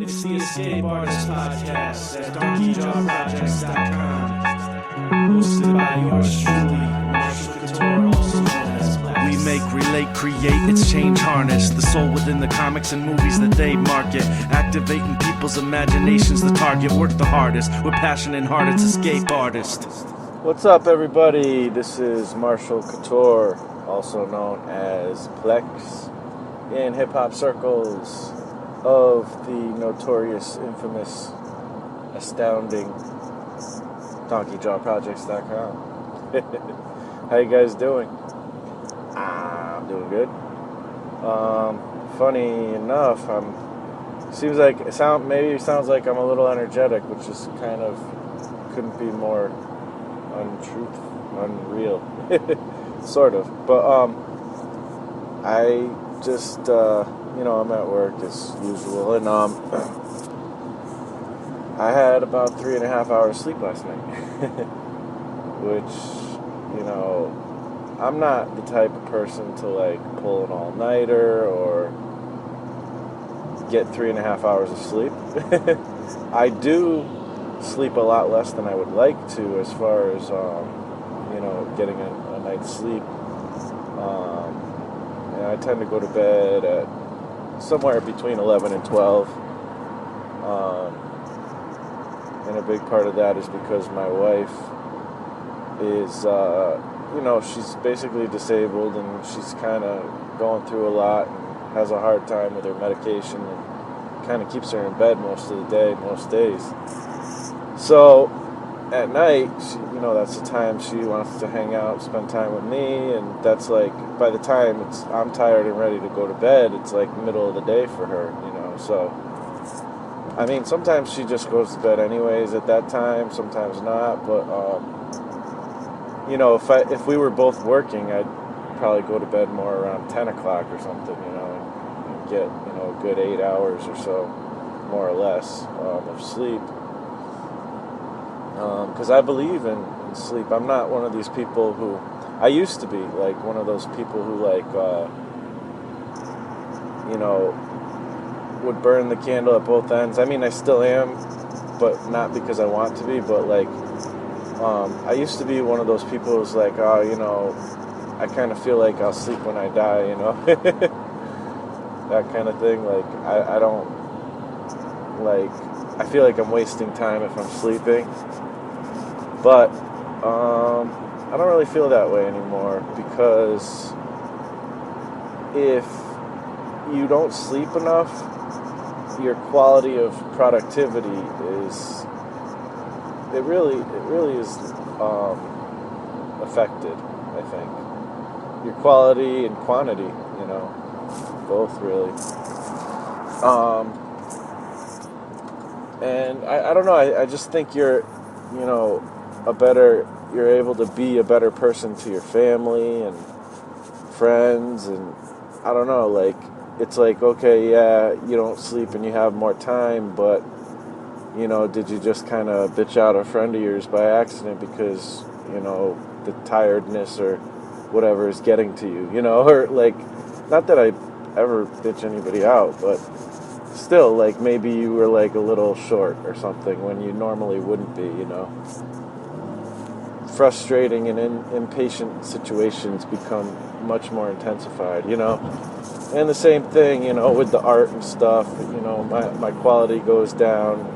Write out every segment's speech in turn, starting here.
It's the Escape Artist Podcast at DonkeyJawProjects.com. Hosted by yours truly, Marshall Couture, also known as Plex. We make, relate, create, it's change harness. The soul within the comics and movies that they market. Activating people's imaginations, the target. Work the hardest, with passion and heart, it's Escape Artist. What's up, everybody? This is Marshall Couture, also known as Plex in hip-hop circles of the notorious, infamous, astounding DonkeyJawProjects.com. How you guys doing? I'm doing good. Funny enough, maybe it sounds like I'm a little energetic, which is kind of couldn't be more unreal, sort of. But I just I'm at work as usual, and I had about 3.5 hours sleep last night, which, I'm not the type of person to like pull an all-nighter or get 3.5 hours of sleep. I do sleep a lot less than I would like to, as far as getting a night's sleep. And I tend to go to bed at somewhere between 11 and 12. And a big part of that is because my wife is, she's basically disabled, and she's kind of going through a lot and has a hard time with her medication, and kind of keeps her in bed most of the day, most days. So at night, that's the time she wants to hang out, spend time with me, and that's like, by the time I'm tired and ready to go to bed, it's like middle of the day for her, so, sometimes she just goes to bed anyways at that time, sometimes not, but, if we were both working, I'd probably go to bed more around 10 o'clock or something, and get, a good 8 hours or so, more or less, of sleep. Because I believe in sleep. I'm not one of these people who, I used to be like one of those people who would burn the candle at both ends. I still am, but not because I want to be, but I used to be one of those people who's like, I kind of feel like I'll sleep when I die, that kind of thing. Like, I don't, I feel like I'm wasting time if I'm sleeping. But I don't really feel that way anymore, because if you don't sleep enough, your quality of productivity is really is affected, I think. Your quality and quantity, both really. And I don't know, I just think you're able to be a better person to your family and friends, and I don't know, it's like, okay, yeah, you don't sleep and you have more time, but, did you just kind of bitch out a friend of yours by accident because, the tiredness or whatever is getting to you, or not that I ever bitch anybody out, but still, maybe you were a little short or something when you normally wouldn't be, Frustrating and impatient situations become much more intensified, And the same thing, with the art and stuff, my quality goes down,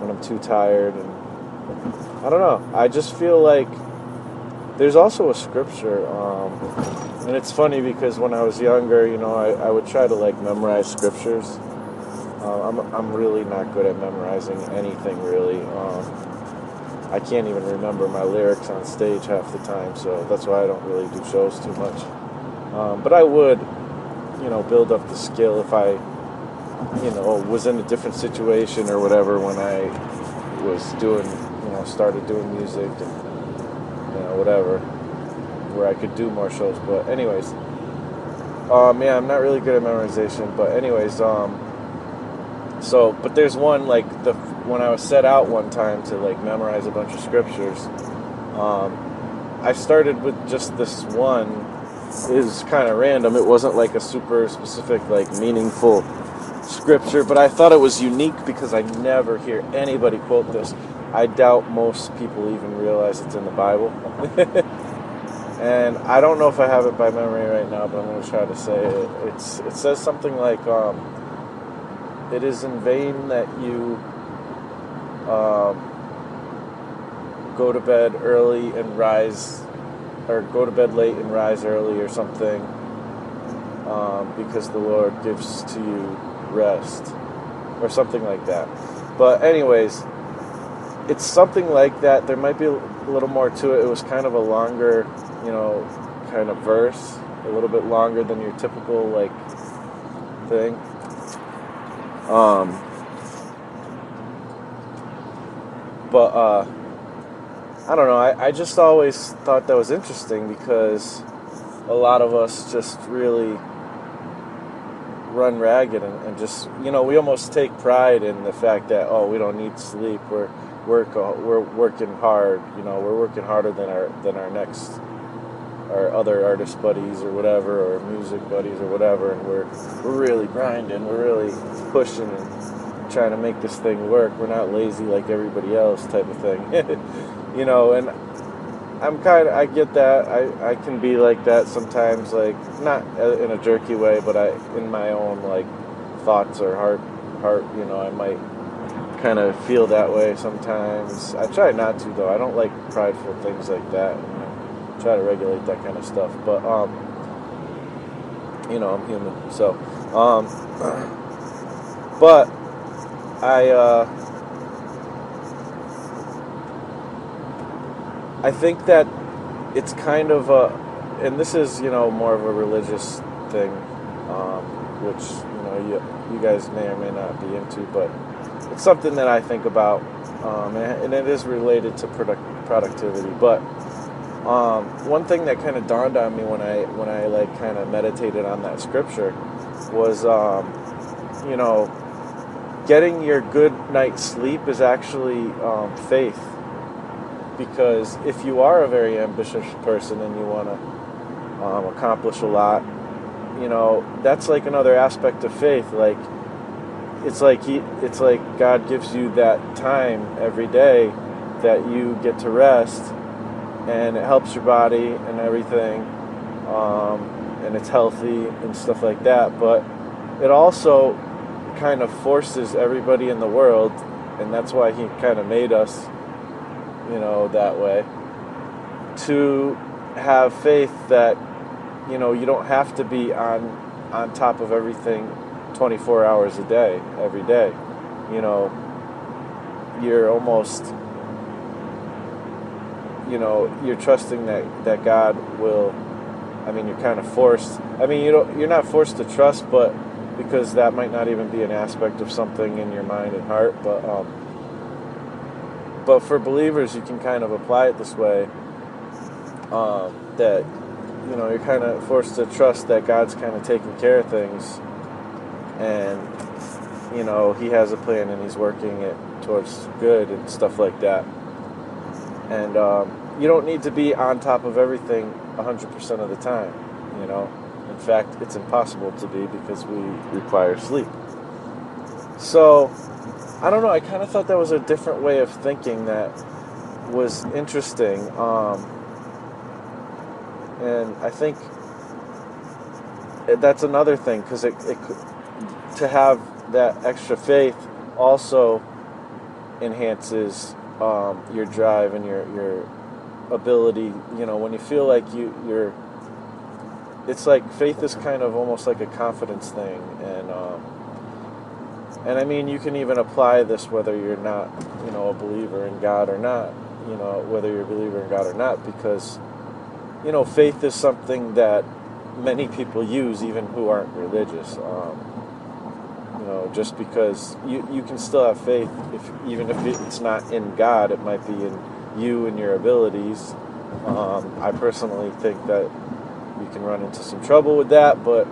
when I'm too tired. And I don't know. I just feel like there's also a scripture, and it's funny because when I was younger, I would try to memorize scriptures. I'm really not good at memorizing anything, really. I can't even remember my lyrics on stage half the time, so that's why I don't really do shows too much. But I would, build up the skill if I, was in a different situation or whatever when I was doing, started doing music and, whatever, where I could do more shows. But anyways, I'm not really good at memorization, but anyways, but there's one, when I was set out one time to, memorize a bunch of scriptures, I started with just this one. It was kind of random. It wasn't, a super specific, meaningful scripture, but I thought it was unique because I never hear anybody quote this. I doubt most people even realize it's in the Bible. And I don't know if I have it by memory right now, but I'm going to try to say it. It says something like, it is in vain that you go to bed early and rise, or go to bed late and rise early or something, because the Lord gives to you rest, or something like that. But anyways, it's something like that. There might be a little more to it. It was kind of a longer, kind of verse, a little bit longer than your typical like thing. But I don't know. I just always thought that was interesting because a lot of us just really run ragged and just, we almost take pride in the fact that, oh, we don't need sleep. We're working hard. We're working harder than our other artist buddies or whatever, or music buddies or whatever, and we're really grinding. We're really pushing and trying to make this thing work. We're not lazy like everybody else, type of thing. And I get that. I can be like that sometimes, like not in a jerky way, but in my own like thoughts or heart, I might kind of feel that way sometimes. I try not to, though. I don't like prideful things like that. Try to regulate that kind of stuff, but I'm human, so but I think that it's kind of and this is more of a religious thing, which you guys may or may not be into, but it's something that I think about, and it is related to productivity. But one thing that kind of dawned on me when I like kind of meditated on that scripture was, getting your good night's sleep is actually faith. Because if you are a very ambitious person and you want to accomplish a lot, that's like another aspect of faith. Like it's like God gives you that time every day that you get to rest, and it helps your body and everything, and it's healthy and stuff like that. But it also kind of forces everybody in the world, and that's why He kind of made us, that way, to have faith that, you don't have to be on top of everything 24 hours a day, every day. You're almost, you're trusting that God will, you're kind of forced. You're not forced to trust, but because that might not even be an aspect of something in your mind and heart, but for believers, you can kind of apply it this way, that, you're kind of forced to trust that God's kind of taking care of things, and, He has a plan and He's working it towards good and stuff like that. And you don't need to be on top of everything 100% of the time, In fact, it's impossible to be because we require sleep. So, I don't know, I kind of thought that was a different way of thinking that was interesting. And I think that's another thing, because to have that extra faith also enhances your drive and your ability. When you feel like you're, it's like faith is kind of almost like a confidence thing, and you can even apply this whether you're not, a believer in God or not, whether you're a believer in God or not, because, faith is something that many people use, even who aren't religious. Just because you can still have faith, even if it's not in God, it might be in you and your abilities. I personally think that you can run into some trouble with that, but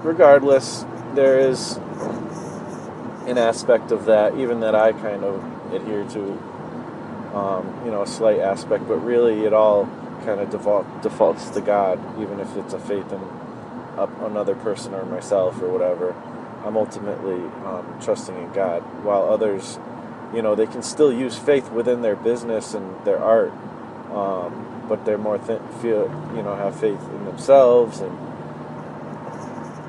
regardless, there is an aspect of that, even that I kind of adhere to, a slight aspect, but really it all kind of defaults to God, even if it's a faith another person or myself or whatever. I'm ultimately trusting in God, while others, they can still use faith within their business and their art, but they're more have faith in themselves, and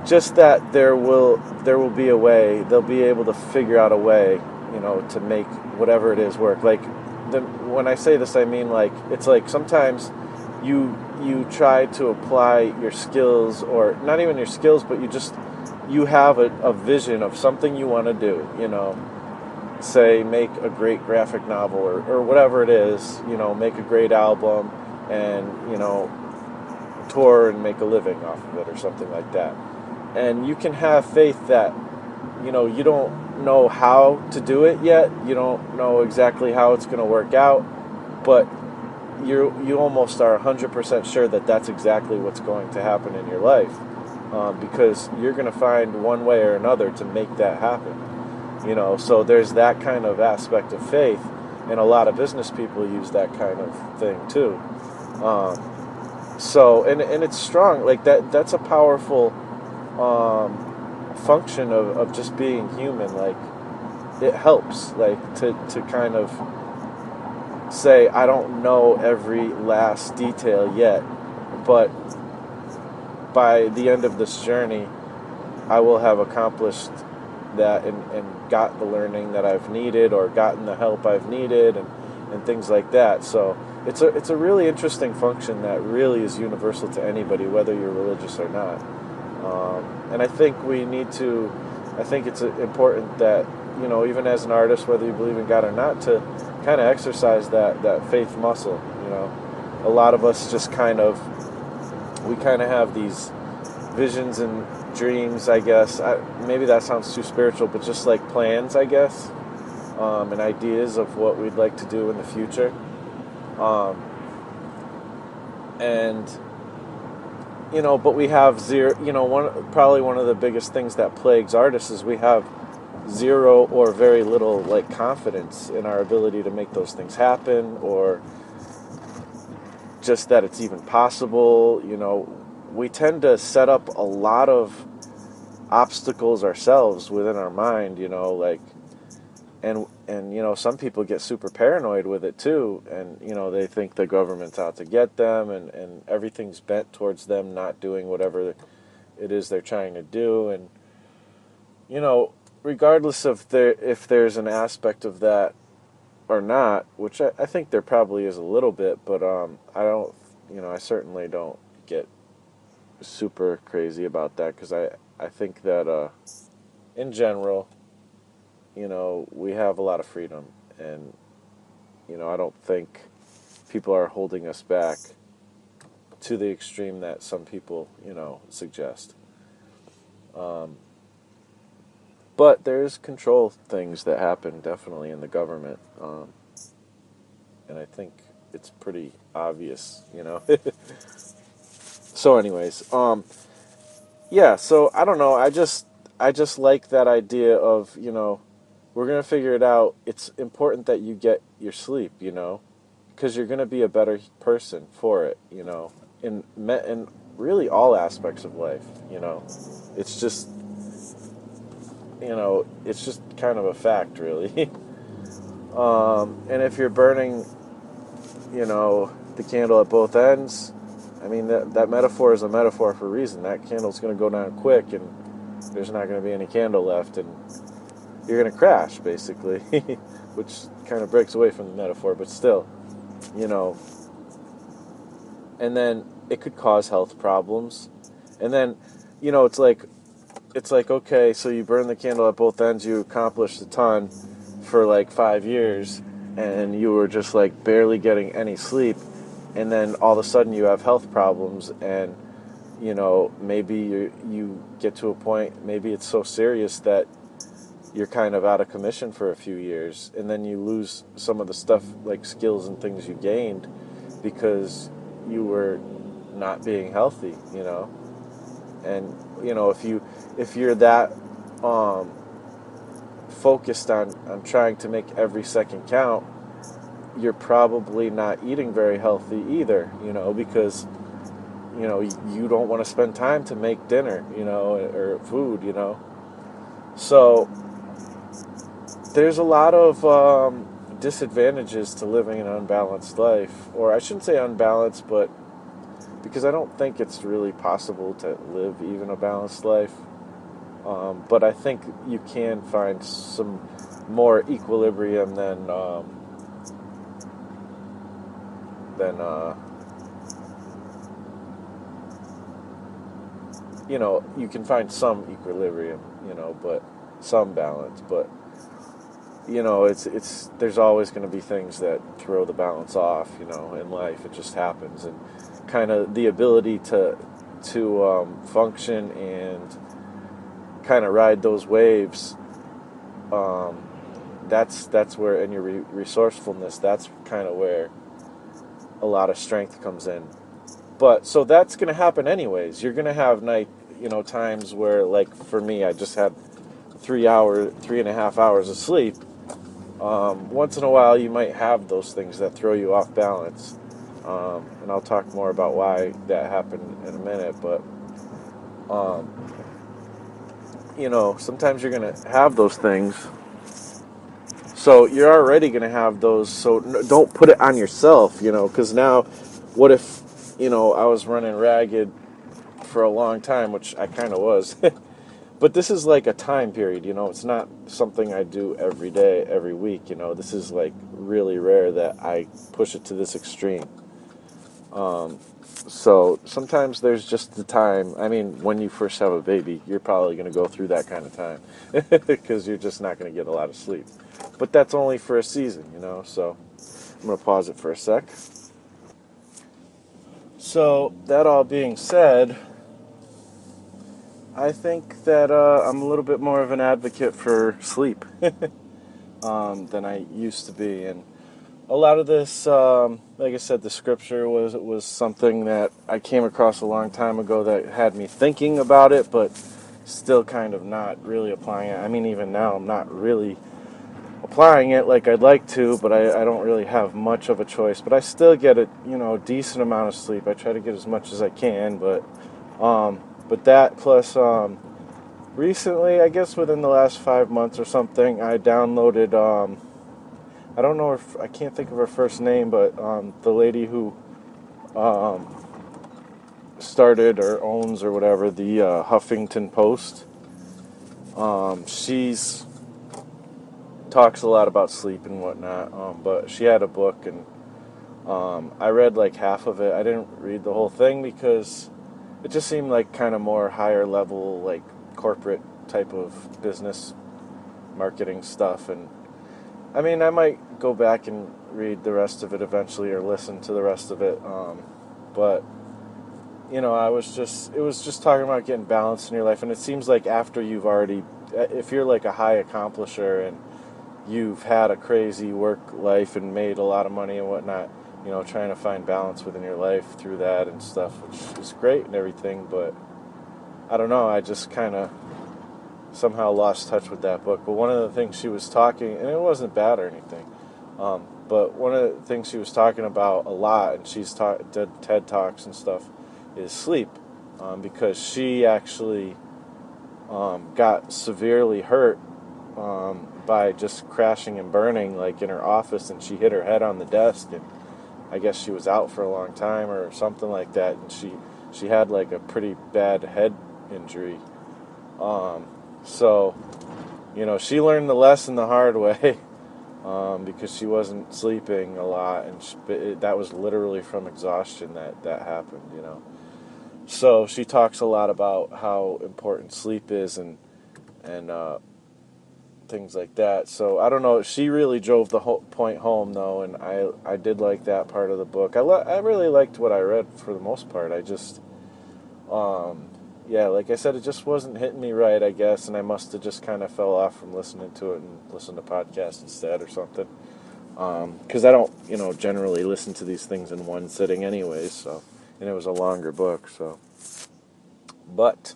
just that there will be a way. They'll be able to figure out a way, to make whatever it is work. Like when I say this, I mean like it's like sometimes you try to apply your skills, or not even your skills, but you have a vision of something you want to do. Say make a great graphic novel or whatever it is. Make a great album, and tour and make a living off of it or something like that. And you can have faith that you don't know how to do it yet. You don't know exactly how it's going to work out, but you almost are 100% sure that that's exactly what's going to happen in your life, because you're going to find one way or another to make that happen. So there's that kind of aspect of faith, and a lot of business people use that kind of thing too. So and it's strong, like that's a powerful function of just being human. Like it helps, like to kind of say, I don't know every last detail yet, but by the end of this journey I will have accomplished that, and got the learning that I've needed, or gotten the help I've needed, and things like that. So it's a really interesting function that really is universal to anybody, whether you're religious or not. And I think it's important that, even as an artist, whether you believe in God or not, to kind of exercise that faith muscle. A lot of us just we have these visions and dreams, I guess. Maybe that sounds too spiritual, but just like plans, I guess, and ideas of what we'd like to do in the future. But we have zero. Probably one of the biggest things that plagues artists is we have zero or very little like confidence in our ability to make those things happen, or just that it's even possible. We tend to set up a lot of obstacles ourselves within our mind, and some people get super paranoid with it too, and they think the government's out to get them, and everything's bent towards them not doing whatever it is they're trying to do. And regardless of if there's an aspect of that or not, which I think there probably is a little bit, but I certainly don't get super crazy about that, because I think that in general, we have a lot of freedom, and I don't think people are holding us back to the extreme that some people suggest. But there's control things that happen definitely in the government, and I think it's pretty obvious. So anyways, yeah, so I don't know, I just like that idea of, we're going to figure it out. It's important that you get your sleep, because you're going to be a better person for it, in really all aspects of life. It's just, it's just kind of a fact, really. And if you're burning, the candle at both ends, I mean, that metaphor is a metaphor for a reason. That candle's going to go down quick, and there's not going to be any candle left, and you're going to crash, basically, which kind of breaks away from the metaphor, but still, and then it could cause health problems. And then, it's like, okay, so you burn the candle at both ends, you accomplished a ton for like 5 years, and you were just like barely getting any sleep, and then all of a sudden you have health problems, and maybe you get to a point, maybe it's so serious that you're kind of out of commission for a few years, and then you lose some of the stuff, like skills and things you gained, because you were not being healthy, and if you're that focused on trying to make every second count, you're probably not eating very healthy either, because you don't want to spend time to make dinner, or food, So there's a lot of disadvantages to living an unbalanced life, or I shouldn't say unbalanced, but because I don't think it's really possible to live even a balanced life. But I think you can find some more equilibrium than you can find some equilibrium, but some balance. But it's there's always going to be things that throw the balance off, in life. It just happens, and kind of the ability to function and kind of ride those waves. That's where, in your resourcefulness, that's kind of where a lot of strength comes in. But so that's going to happen anyways. You're going to have times where, like for me, I just had 3.5 hours of sleep. Once in a while, you might have those things that throw you off balance, and I'll talk more about why that happened in a minute. But um, sometimes you're going to have those things. So you're already going to have those. So don't put it on yourself, because now, what if, I was running ragged for a long time, which I kind of was. But this is like a time period, it's not something I do every day, every week, this is like really rare that I push it to this extreme. So sometimes there's just the time. I mean, when you first have a baby, you're probably going to go through that kind of time because you're just not going to get a lot of sleep. But that's only for a season, so I'm going to pause it for a sec. So that all being said, I think that I'm a little bit more of an advocate for sleep than I used to be, and a lot of this, like I said, the scripture was something that I came across a long time ago that had me thinking about it, but still kind of not really applying it. I mean, even now, I'm not really applying it like I'd like to, but I don't really have much of a choice. But I still get a decent amount of sleep. I try to get as much as I can, but that plus recently, I guess within the last 5 months or something, I downloaded. I don't know if I can't think of her first name, but the lady who started or owns or whatever the Huffington Post. She's talks a lot about sleep and whatnot. But she had a book, and I read like half of it. I didn't read the whole thing because it just seemed like kind of more higher level, like corporate type of business marketing stuff. And I mean, I might go back and read the rest of it eventually, or listen to the rest of it. But it was just talking about getting balance in your life, and it seems like after you've already, if you're like a high accomplisher and you've had a crazy work life and made a lot of money and whatnot, trying to find balance within your life through that and stuff, which is great and everything, but I don't know, I just kind of somehow lost touch with that book. But one of the things she was talking, and it wasn't bad or anything, but one of the things she was talking about a lot, and did TED Talks and stuff, is sleep, because she actually got severely hurt by just crashing and burning, like in her office, and she hit her head on the desk, and I guess she was out for a long time or something like that, and she had like a pretty bad head injury. So, she learned the lesson the hard way, because she wasn't sleeping a lot, and that was literally from exhaustion that happened, So she talks a lot about how important sleep is, and things like that. So I don't know. She really drove the whole point home, though, and I did like that part of the book. I really liked what I read for the most part. I just, yeah, like I said, it just wasn't hitting me right, I guess, and I must have just kind of fell off from listening to it and listened to podcasts instead or something. Because I don't, generally listen to these things in one sitting anyways, so, and it was a longer book, so. But,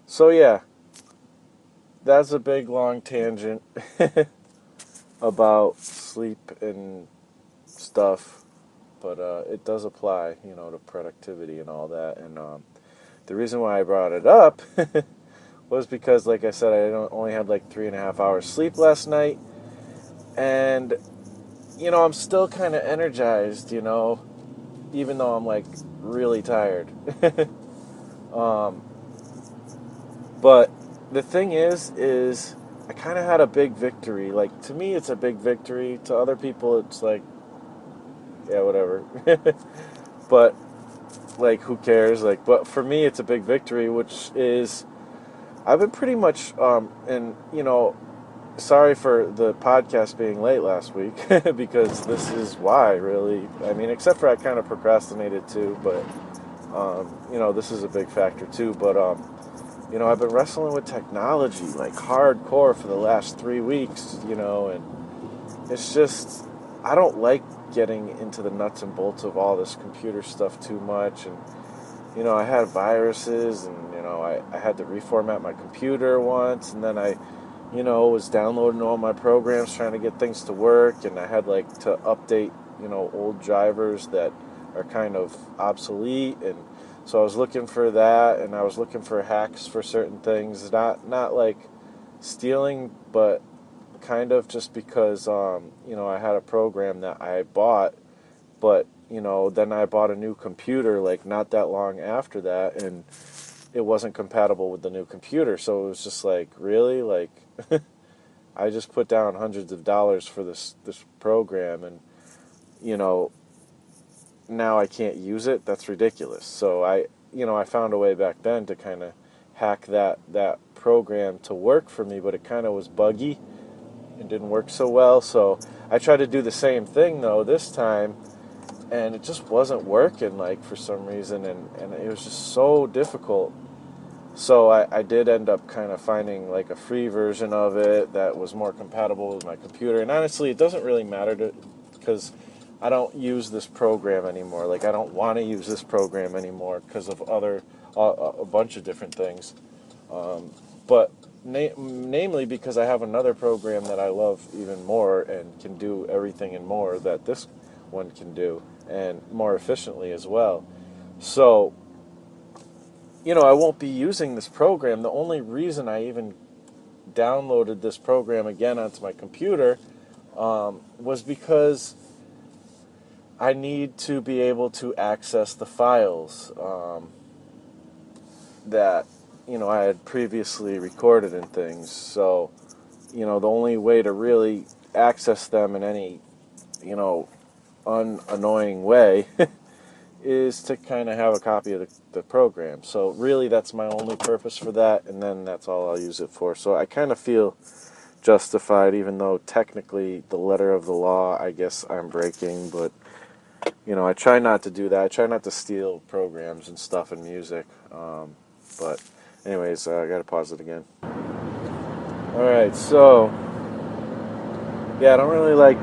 so yeah, that's a big long tangent about sleep and stuff, but it does apply, to productivity and all that. And the reason why I brought it up was because, like I said, I only had like 3.5 hours sleep last night, and I'm still kind of energized, even though I'm like really tired. um, but the thing is I kind of had a big victory. Like, to me, it's a big victory. To other people, it's like, yeah, whatever. But like, who cares? Like, but for me, it's a big victory, which is I've been pretty much and sorry for the podcast being late last week because this is why, really. I mean, except for I kind of procrastinated too, but this is a big factor too. But I've been wrestling with technology like hardcore for the last 3 weeks, and it's just, I don't like getting into the nuts and bolts of all this computer stuff too much. And I had viruses, and I had to reformat my computer once, and then I was downloading all my programs trying to get things to work, and I had like to update old drivers that are kind of obsolete. And so I was looking for that, and I was looking for hacks for certain things, not like stealing, but kind of just because I had a program that I bought, but then I bought a new computer like not that long after that, and it wasn't compatible with the new computer. So it was just like, really, like I just put down hundreds of dollars for this program, and now I can't use it. That's ridiculous. So I found a way back then to kind of hack that program to work for me, but it kind of was buggy and didn't work so well. So I tried to do the same thing though this time, and it just wasn't working, like, for some reason, and it was just so difficult. So I did end up kind of finding like a free version of it that was more compatible with my computer. And honestly, it doesn't really matter because I don't use this program anymore. Like, I don't want to use this program anymore because of a bunch of different things. But namely because I have another program that I love even more and can do everything and more that this one can do, and more efficiently as well. So I won't be using this program. The only reason I even downloaded this program again onto my computer was because I need to be able to access the files that I had previously recorded and things. So the only way to really access them in any unannoying way is to kind of have a copy of the program. So really, that's my only purpose for that, and then that's all I'll use it for. So I kind of feel justified, even though technically the letter of the law, I guess I'm breaking, but I try not to do that. I try not to steal programs and stuff in music. But anyways, I gotta pause it again. Alright, so yeah, I don't really like,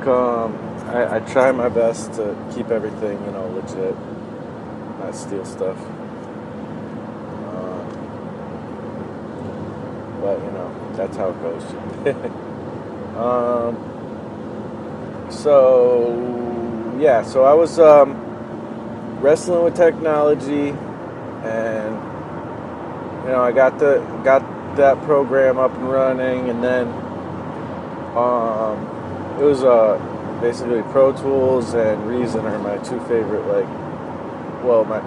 I try my best to keep everything, legit, not steal stuff. But, that's how it goes. So I was wrestling with technology, and I got that program up and running, and then it was basically Pro Tools and Reason are my two favorite,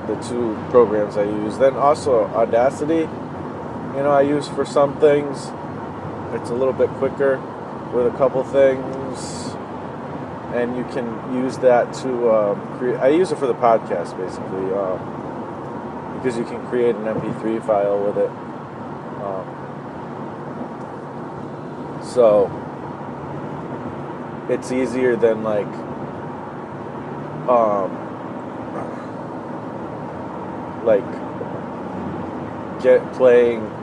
the two programs I use. Then also Audacity, I use for some things. It's a little bit quicker with a couple things, and you can use that to create. I use it for the podcast, basically, because you can create an MP3 file with it. So it's easier than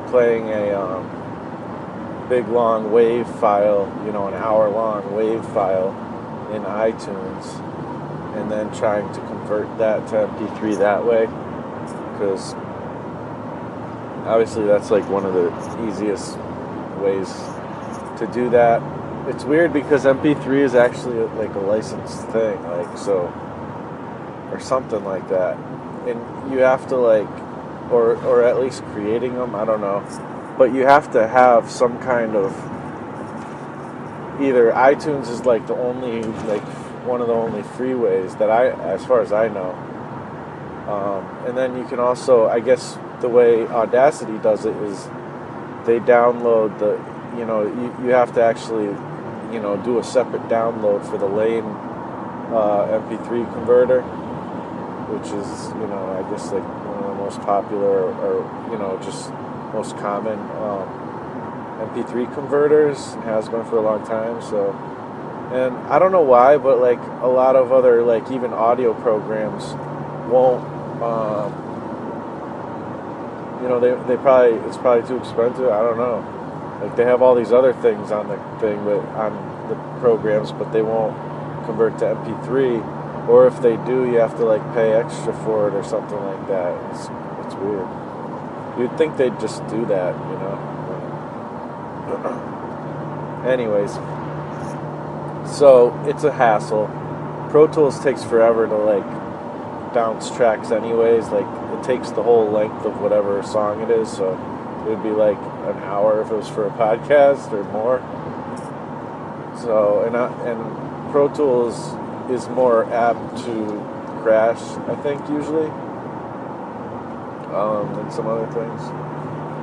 playing a big long wave file, an hour long wave file in iTunes, and then trying to convert that to MP3 that way, because obviously that's like one of the easiest ways to do that. it's weird because MP3 is actually like a licensed thing, like so, or something like that, and you have to like, or at least creating them. I don't know, but you have to have some kind of either iTunes is like the only like one of the only free ways that as far as I know, and then you can also, I guess, the way Audacity does it is they download the, you have to actually, do a separate download for the lane MP3 converter, which is, I guess like one of the most popular or just most common MP3 converters, and has been for a long time. So, and I don't know why, but like a lot of other like even audio programs won't. They probably, it's probably too expensive. I don't know. Like they have all these other things on the thing, but on the programs, but they won't convert to MP3. Or if they do, you have to like pay extra for it or something like that. It's weird. You'd think they'd just do that, Anyways, so it's a hassle. Pro Tools takes forever to like bounce tracks anyways. Like it takes the whole length of whatever song it is, so it would be like an hour if it was for a podcast or more. So and Pro Tools is more apt to crash, I think, usually, than some other things,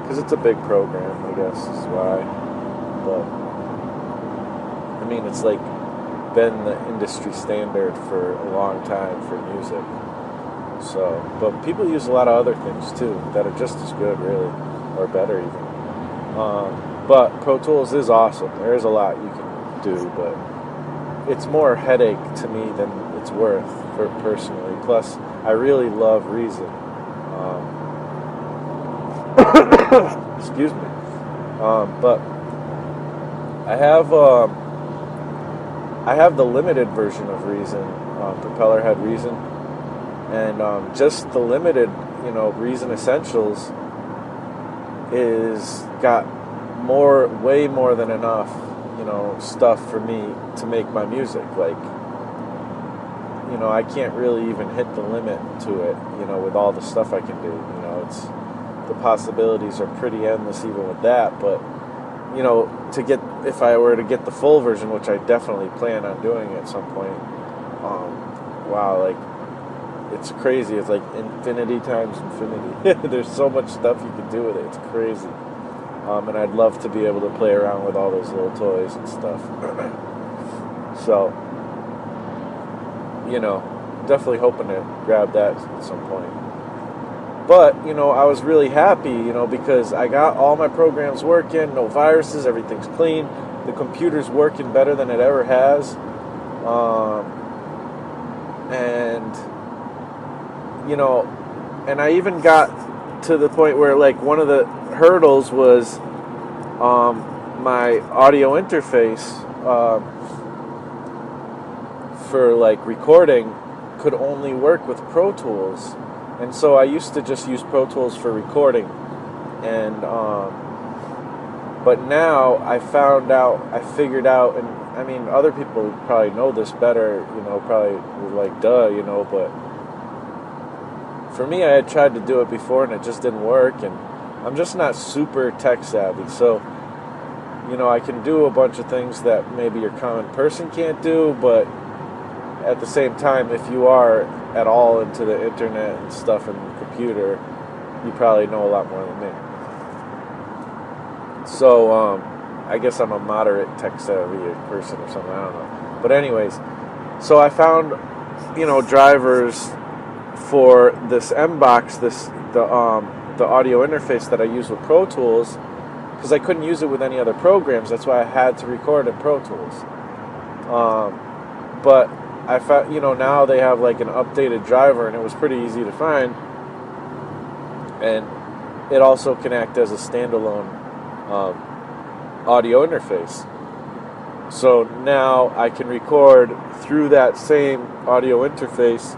because it's a big program, I guess is why. But I mean, it's like been the industry standard for a long time for music. So, but people use a lot of other things too that are just as good, really, or better even. But Pro Tools is awesome. There is a lot you can do, but it's more headache to me than it's worth for personally. Plus, I really love Reason. Excuse me. But I have the limited version of Reason, Propellerhead Reason, and just the limited, Reason Essentials is got way more than enough, stuff for me to make my music. Like, I can't really even hit the limit to it, with all the stuff I can do. It's the possibilities are pretty endless even with that, but if I were to get the full version, which I definitely plan on doing at some point, wow, like, it's crazy. It's like infinity times infinity. There's so much stuff you can do with it. It's crazy. And I'd love to be able to play around with all those little toys and stuff. So, definitely hoping to grab that at some point. But, I was really happy, because I got all my programs working, no viruses, everything's clean. The computer's working better than it ever has. And I even got to the point where, like, one of the hurdles was my audio interface for, like, recording could only work with Pro Tools. And so I used to just use Pro Tools for recording, and but now I figured out, and I mean, other people probably know this better, probably were like, duh, but for me, I had tried to do it before and it just didn't work, and I'm just not super tech savvy, so, I can do a bunch of things that maybe your common person can't do, but at the same time, if you are at all into the internet and stuff and the computer, you probably know a lot more than me. So, I guess I'm a moderate tech savvy person or something, I don't know. But anyways, so I found, drivers for this M-Box, the audio interface that I use with Pro Tools, because I couldn't use it with any other programs. That's why I had to record in Pro Tools. But I found, now they have like an updated driver, and it was pretty easy to find. And it also can act as a standalone audio interface. So now I can record through that same audio interface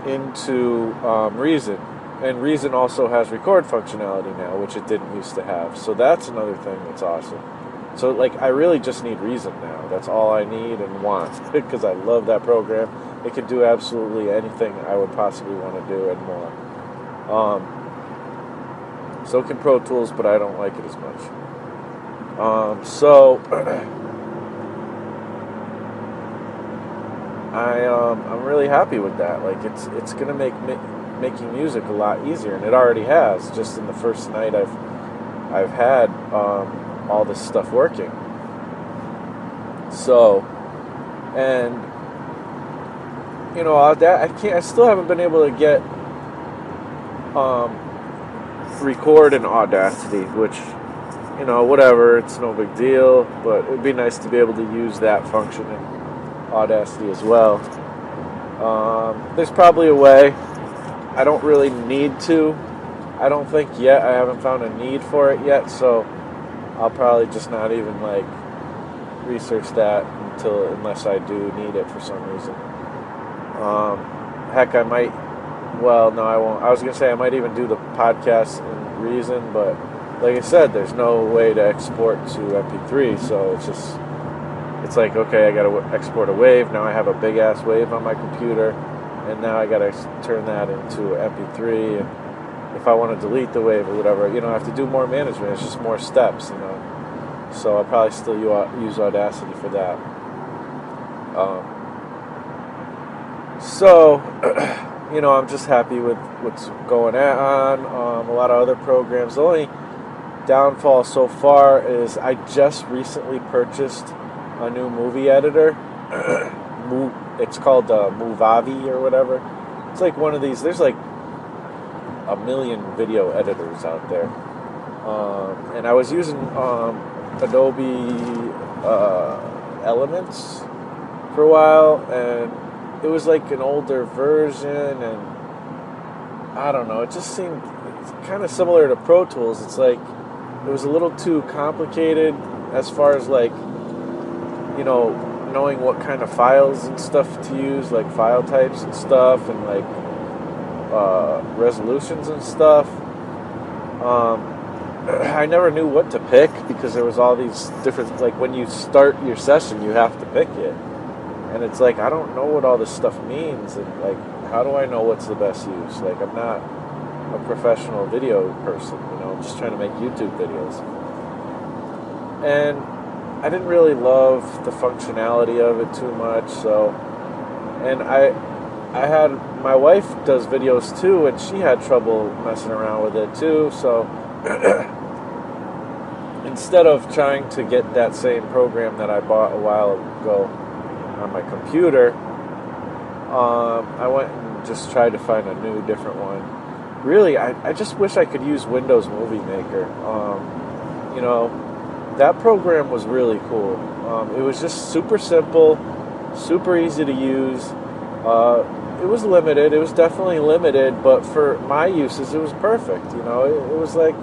into Reason. And Reason also has record functionality now, which it didn't used to have. So that's another thing that's awesome. So, like, I really just need Reason now. That's all I need and want, because I love that program. It can do absolutely anything I would possibly want to do and more. So can Pro Tools, but I don't like it as much. So I'm really happy with that. Like, it's gonna make making music a lot easier, and it already has. Just in the first night I've had all this stuff working. So, and you know, I still haven't been able to get record in Audacity, which, you know, whatever, it's no big deal, but it'd be nice to be able to use that function in Audacity as well. There's probably a way. I don't really need to. I don't think yet. I haven't found a need for it yet, so I'll probably just not even like research that unless I do need it for some reason. Heck, I might. Well, no, I won't. I was gonna say I might even do the podcast in Reason, but like I said, there's no way to export to MP3, so it's like, okay, I gotta export a wave. Now I have a big ass wave on my computer, and now I gotta turn that into MP3. And if I want to delete the wave or whatever, you know, I have to do more management. It's just more steps, you know. So I'll probably still use Audacity for that. So, you know, I'm just happy with what's going on. A lot of other programs. The only downfall so far is I just recently purchased a new movie editor. It's called Movavi or whatever. It's like one of these. There's like a million video editors out there, and I was using Adobe Elements for a while, and it was like an older version, and I don't know, it just seemed kind of similar to Pro Tools. It's like it was a little too complicated as far as like, you know, knowing what kind of files and stuff to use, like file types and stuff, and like resolutions and stuff. I never knew what to pick because there was all these different, like when you start your session you have to pick it, and it's like I don't know what all this stuff means, and like how do I know what's the best use? Like, I'm not a professional video person, you know, I'm just trying to make YouTube videos. And I didn't really love the functionality of it too much, so, and I had, my wife does videos too, and she had trouble messing around with it too, so instead of trying to get that same program that I bought a while ago on my computer, I went and just tried to find a new, different one. Really, I just wish I could use Windows Movie Maker. You know, that program was really cool. It was just super simple, super easy to use. It was limited. It was definitely limited, but for my uses, it was perfect. You know, it was like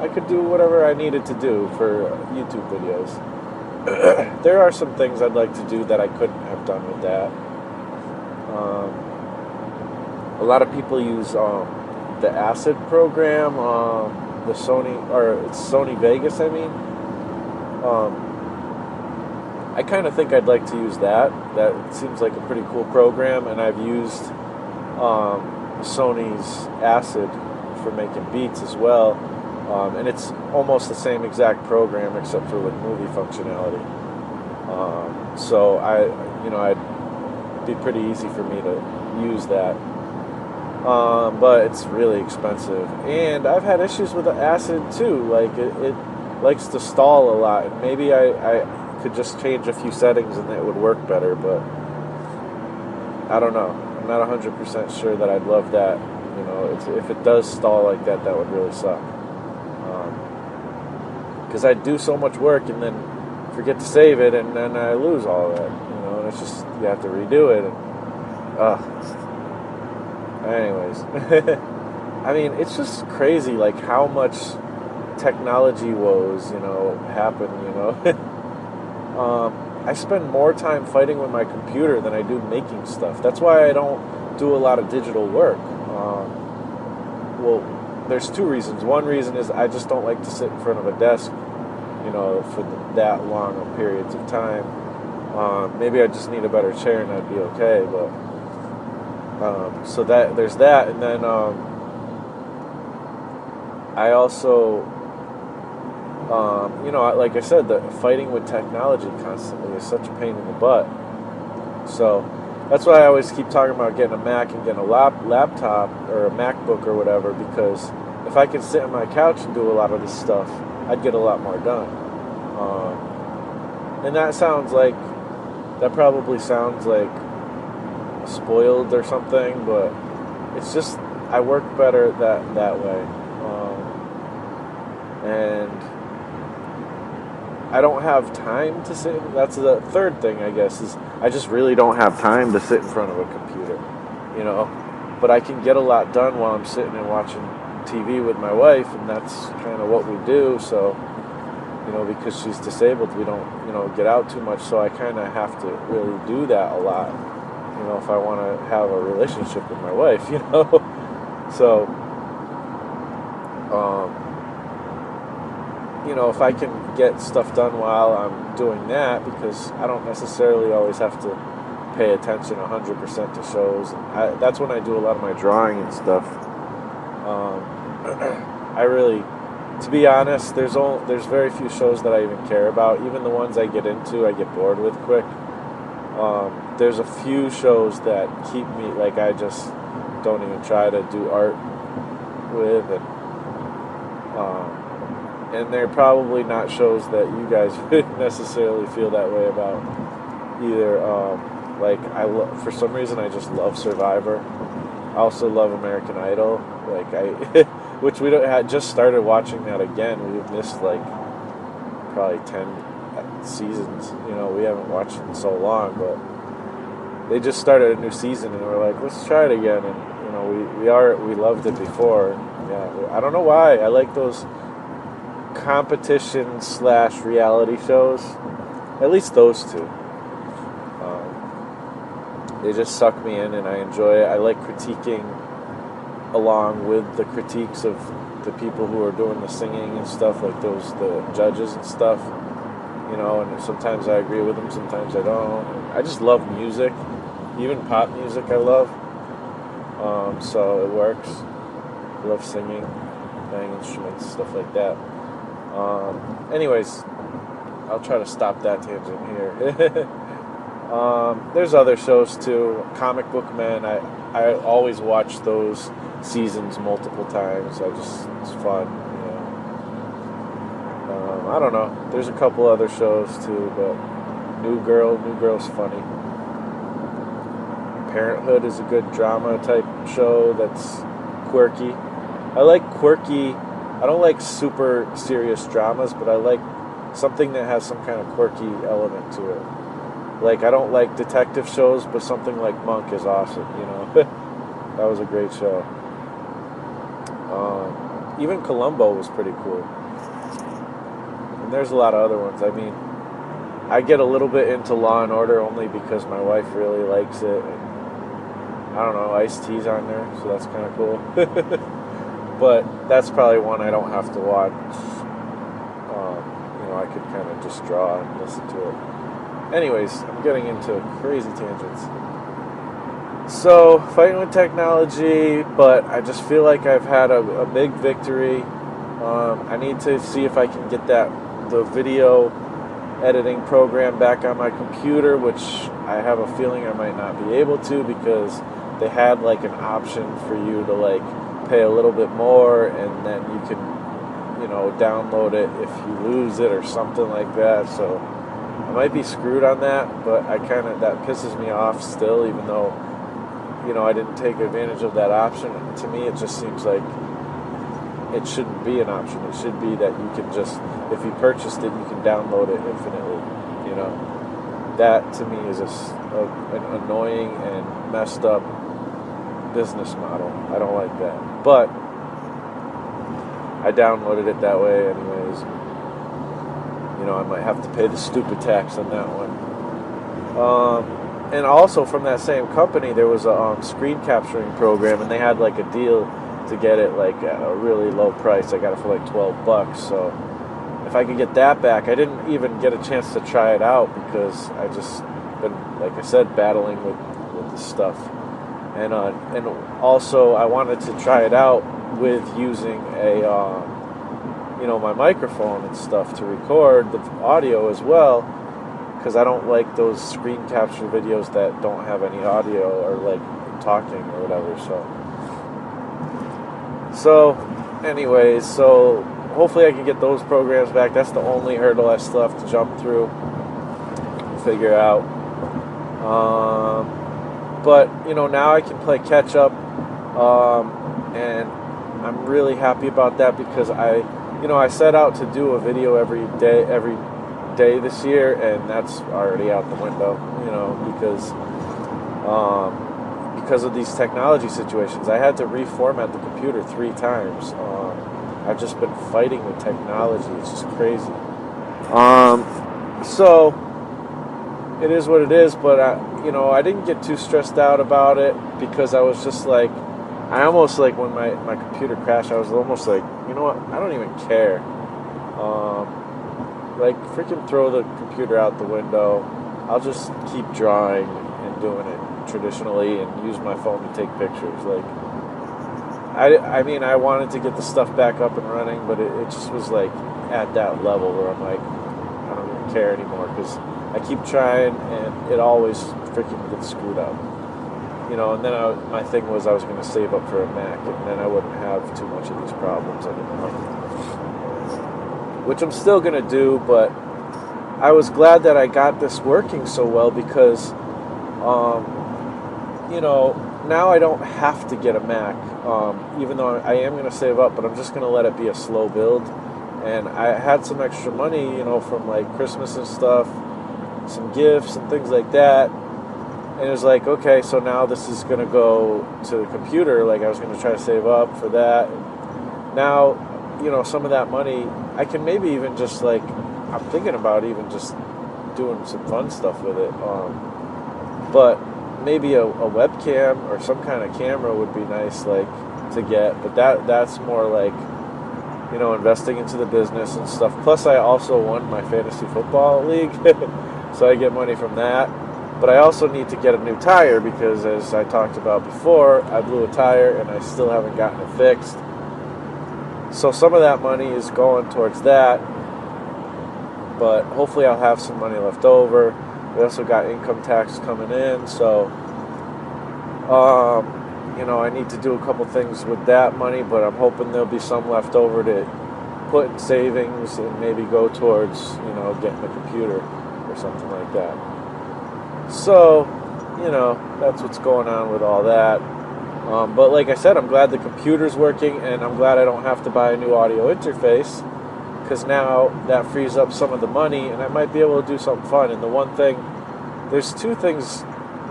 I could do whatever I needed to do for YouTube videos. There are some things I'd like to do that I couldn't have done with that. A lot of people use the Acid program, the Sony, or it's Sony Vegas, I mean. I kind of think I'd like to use that. That seems like a pretty cool program, and I've used Sony's Acid for making beats as well, and it's almost the same exact program except for with movie functionality. So it'd be pretty easy for me to use that. But it's really expensive, and I've had issues with the Acid too. Like it likes to stall a lot, and maybe I could just change a few settings and it would work better, but I don't know. I'm not 100% sure that I'd love that. You know, if it does stall like that, that would really suck. Because I do so much work and then forget to save it, and then I lose all of it. You know, and it's just, you have to redo it. And, anyways, I mean, it's just crazy, like how much technology woes, you know, happen. You know. I spend more time fighting with my computer than I do making stuff. That's why I don't do a lot of digital work. Well, there's two reasons. One reason is I just don't like to sit in front of a desk for that long of periods of time. Maybe I just need a better chair and I'd be okay. But so that there's that, and then I also, like I said, the fighting with technology constantly is such a pain in the butt. So that's why I always keep talking about getting a Mac and getting a laptop or a MacBook or whatever, because if I could sit on my couch and do a lot of this stuff, I'd get a lot more done. And that probably sounds like spoiled or something, but it's just I work better that way. And I don't have time to sit. That's the third thing, I guess, is I just really don't have time to sit in front of a computer, But I can get a lot done while I'm sitting and watching TV with my wife, and that's kind of what we do. So, because she's disabled, we don't, get out too much. So I kind of have to really do that a lot, if I want to have a relationship with my wife, So, if I can get stuff done while I'm doing that, because I don't necessarily always have to pay attention 100% to shows. And that's when I do a lot of my drawing and stuff. To be honest, there's very few shows that I even care about. Even the ones I get into, I get bored with quick. There's a few shows that keep me, like, I just don't even try to do art with, and they're probably not shows that you guys would necessarily feel that way about either. For some reason, I just love Survivor. I also love American Idol. Which we just started watching that again. We've missed probably 10 seasons. We haven't watched it in so long, but they just started a new season, and we're like, let's try it again. And we loved it before. Yeah, I don't know why. I like those competition/reality shows. At least those two. They just suck me in, and I enjoy it. I like critiquing along with the critiques of the people who are doing the singing and stuff, like the judges and stuff. And sometimes I agree with them, sometimes I don't. I just love music, even pop music I love. So it works. I love singing, playing instruments, stuff like that. Anyways, I'll try to stop that tangent here. There's other shows too. Comic Book Men, I always watch those seasons multiple times. It's fun. I don't know. There's a couple other shows too, but New Girl's funny. Parenthood is a good drama type show that's quirky. I like quirky. I don't like super serious dramas, but I like something that has some kind of quirky element to it. I don't like detective shows, but something like Monk is awesome, That was a great show. Even Columbo was pretty cool. And there's a lot of other ones. I mean, I get a little bit into Law and Order only because my wife really likes it. And I don't know, Ice-T's on there, so that's kind of cool. But that's probably one I don't have to watch. I could kind of just draw and listen to it. Anyways, I'm getting into crazy tangents. So, fighting with technology, but I just feel like I've had a big victory. I need to see if I can get the video editing program back on my computer, which I have a feeling I might not be able to, because they had an option for you to pay a little bit more, and then you can download it if you lose it or something like that. So I might be screwed on that, but that pisses me off still, even though I didn't take advantage of that option. To me, it just seems like it shouldn't be an option. It should be that you can just, if you purchased it, you can download it infinitely. That to me is an annoying and messed up business model. I don't like that, but I downloaded it that way anyways. I might have to pay the stupid tax on that one. And also from that same company, there was a screen capturing program, and they had a deal to get it at a really low price. I got it for $12. So if if I could get that back. I didn't even get a chance to try it out because I just been, like I said, battling with this stuff. And also I wanted to try it out with using my microphone and stuff to record the audio as well, because I don't like those screen capture videos that don't have any audio or like talking or whatever. So hopefully I can get those programs back. That's the only hurdle I still have to jump through, figure out. But now I can play catch up, and I'm really happy about that because I set out to do a video every day this year, and that's already out the window. Because of these technology situations, I had to reformat the computer 3 times. I've just been fighting with technology. It's just crazy. So it is what it is, but I didn't get too stressed out about it because I was just like, I almost like when my computer crashed, I was almost like, you know what, I don't even care. Like, freaking throw the computer out the window. I'll just keep drawing and doing it traditionally and use my phone to take pictures. Like, I wanted to get the stuff back up and running, but it just was like at that level where I'm like, I don't even care anymore because I keep trying and it always freaking gets screwed up. And then my thing was I was going to save up for a Mac, and then I wouldn't have too much of these problems anymore. Which I'm still going to do, but I was glad that I got this working so well because, now I don't have to get a Mac, even though I am going to save up, but I'm just going to let it be a slow build. And I had some extra money, from like Christmas and stuff, some gifts and things like that. And it was like, okay, so now this is going to go to the computer. Like, I was going to try to save up for that. And now, some of that money, I can maybe even just like, I'm thinking about even just doing some fun stuff with it. But maybe a webcam or some kind of camera would be nice, like, to get. But that's more like, investing into the business and stuff. Plus, I also won my fantasy football league, so I get money from that. But I also need to get a new tire because, as I talked about before, I blew a tire and I still haven't gotten it fixed. So some of that money is going towards that, but hopefully I'll have some money left over. We also got income tax coming in, so I need to do a couple things with that money, but I'm hoping there'll be some left over to put in savings and maybe go towards, getting a computer or something like that. So, that's what's going on with all that. But like I said, I'm glad the computer's working, and I'm glad I don't have to buy a new audio interface, because now that frees up some of the money, and I might be able to do something fun. And there's 2 things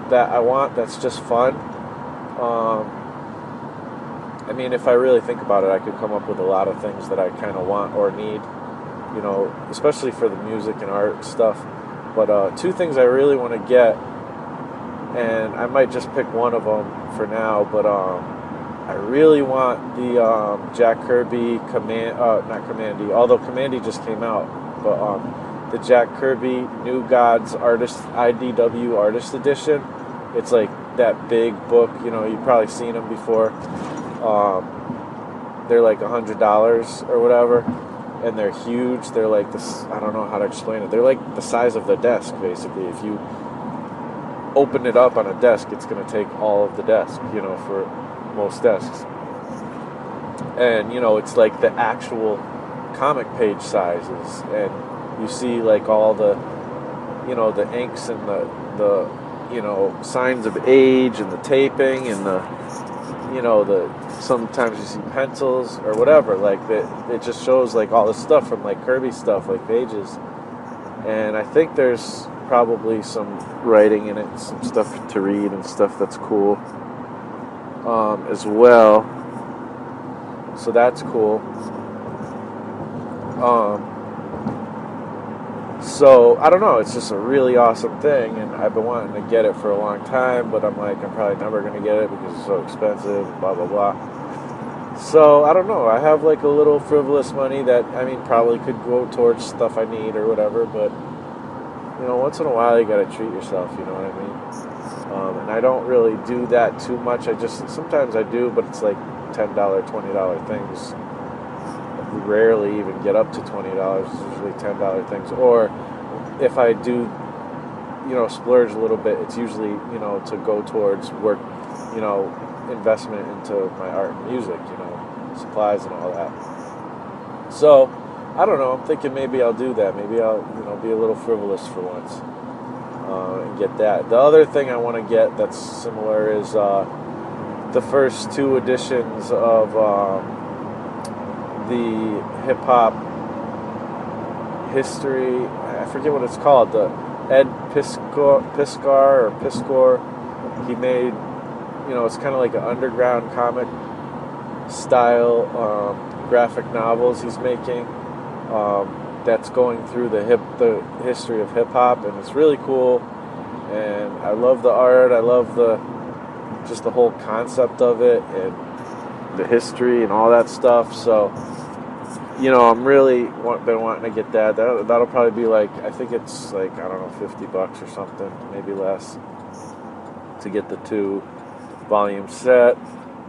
that I want that's just fun. If I really think about it, I could come up with a lot of things that I kind of want or need, especially for the music and art stuff. But 2 things I really want to get, and I might just pick one of them for now, but I really want the Jack Kirby not Commandy, although Commandy just came out, but the Jack Kirby New Gods IDW Artist Edition. It's like that big book, you've probably seen them before. They're like $100 or whatever, and they're huge. They're like this, I don't know how to explain it. They're like the size of the desk, basically. If you open it up on a desk, it's going to take all of the desk, for most desks. And, it's like the actual comic page sizes, and you see like all the, the inks and the signs of age and the taping and sometimes you see pencils or whatever, like it just shows like all the stuff from like Kirby stuff, like pages. And I think there's probably some writing in it, some stuff to read and stuff that's cool as well. So that's cool. So I don't know, it's just a really awesome thing, and I've been wanting to get it for a long time, but I'm like, I'm probably never going to get it because it's so expensive, blah blah blah. So I don't know. I have like a little frivolous money that I mean probably could go towards stuff I need or whatever. But once in a while you gotta treat yourself. You know what I mean? And I don't really do that too much. I just sometimes I do, but it's like $10, $20 things. Rarely even get up to $20. It's usually $10 things. Or if I do, splurge a little bit, it's usually to go towards work, investment into my art and music, supplies and all that. So I don't know. I'm thinking maybe I'll do that. Maybe I'll be a little frivolous for once. And get that. The other thing I want to get that's similar is the first two editions of the hip hop history. I forget what it's called. The Ed Piskor. He made, it's kind of like an underground comic style graphic novels he's making. That's going through the history of hip hop, and it's really cool. And I love the art. I love just the whole concept of it and the history and all that stuff. So, I'm really been wanting to get that. That'll probably be like, I think it's like, I don't know, $50 or something, maybe less, to get the 2-volume set.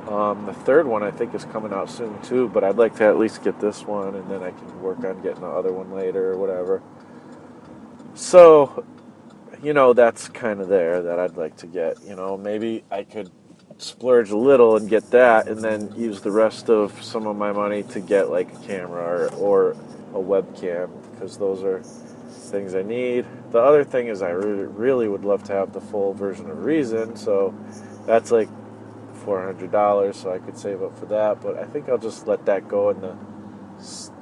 The third one I think is coming out soon too, but I'd like to at least get this one, and then I can work on getting the other one later or whatever. So, that's kind of there that I'd like to get. Maybe I could splurge a little and get that, and then use the rest of some of my money to get like a camera or a webcam, because those are things I need. The other thing is I really, really would love to have the full version of Reason, so that's like $400, so I could save up for that. But I think I'll just let that go in the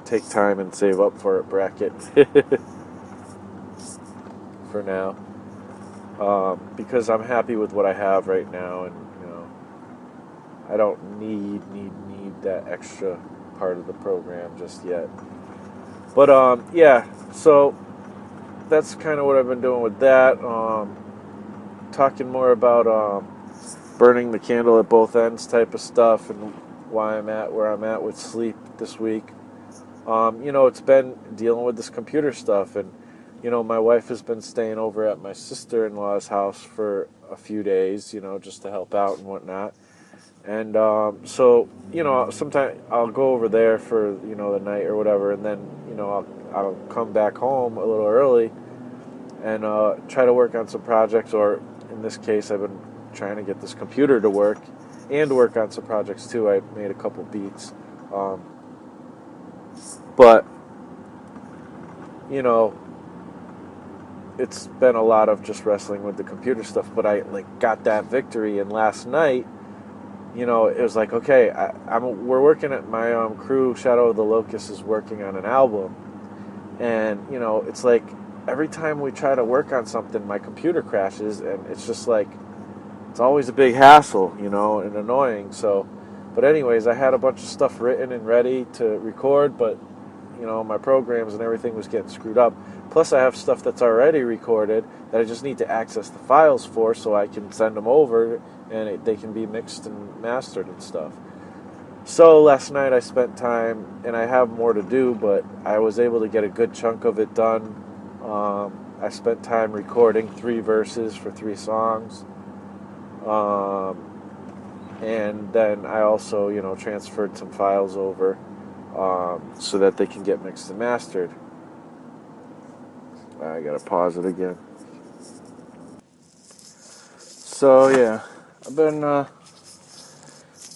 take time and save up for it bracket for now, because I'm happy with what I have right now, and I don't need that extra part of the program just yet. But yeah, so that's kind of what I've been doing with that. Talking more about burning the candle at both ends type of stuff, and why I'm at where I'm at with sleep this week. It's been dealing with this computer stuff, and my wife has been staying over at my sister-in-law's house for a few days, just to help out and whatnot. And so, sometimes I'll go over there for, the night or whatever, and then, I'll come back home a little early and try to work on some projects, or in this case, I've been trying to get this computer to work and work on some projects too. I made a couple beats. But, it's been a lot of just wrestling with the computer stuff, but I got that victory, and last night, it was like, okay, we're working at my crew, Shadow of the Locust, is working on an album, and it's like every time we try to work on something, my computer crashes, and it's just like it's always a big hassle, and annoying. So, but anyways, I had a bunch of stuff written and ready to record, but my programs and everything was getting screwed up. Plus, I have stuff that's already recorded that I just need to access the files for, so I can send them over and they can be mixed and mastered and stuff. So last night I spent time, and I have more to do, but I was able to get a good chunk of it done. I spent time recording 3 verses for 3 songs. And then I also, transferred some files over so that they can get mixed and mastered. I gotta pause it again. So yeah, I've been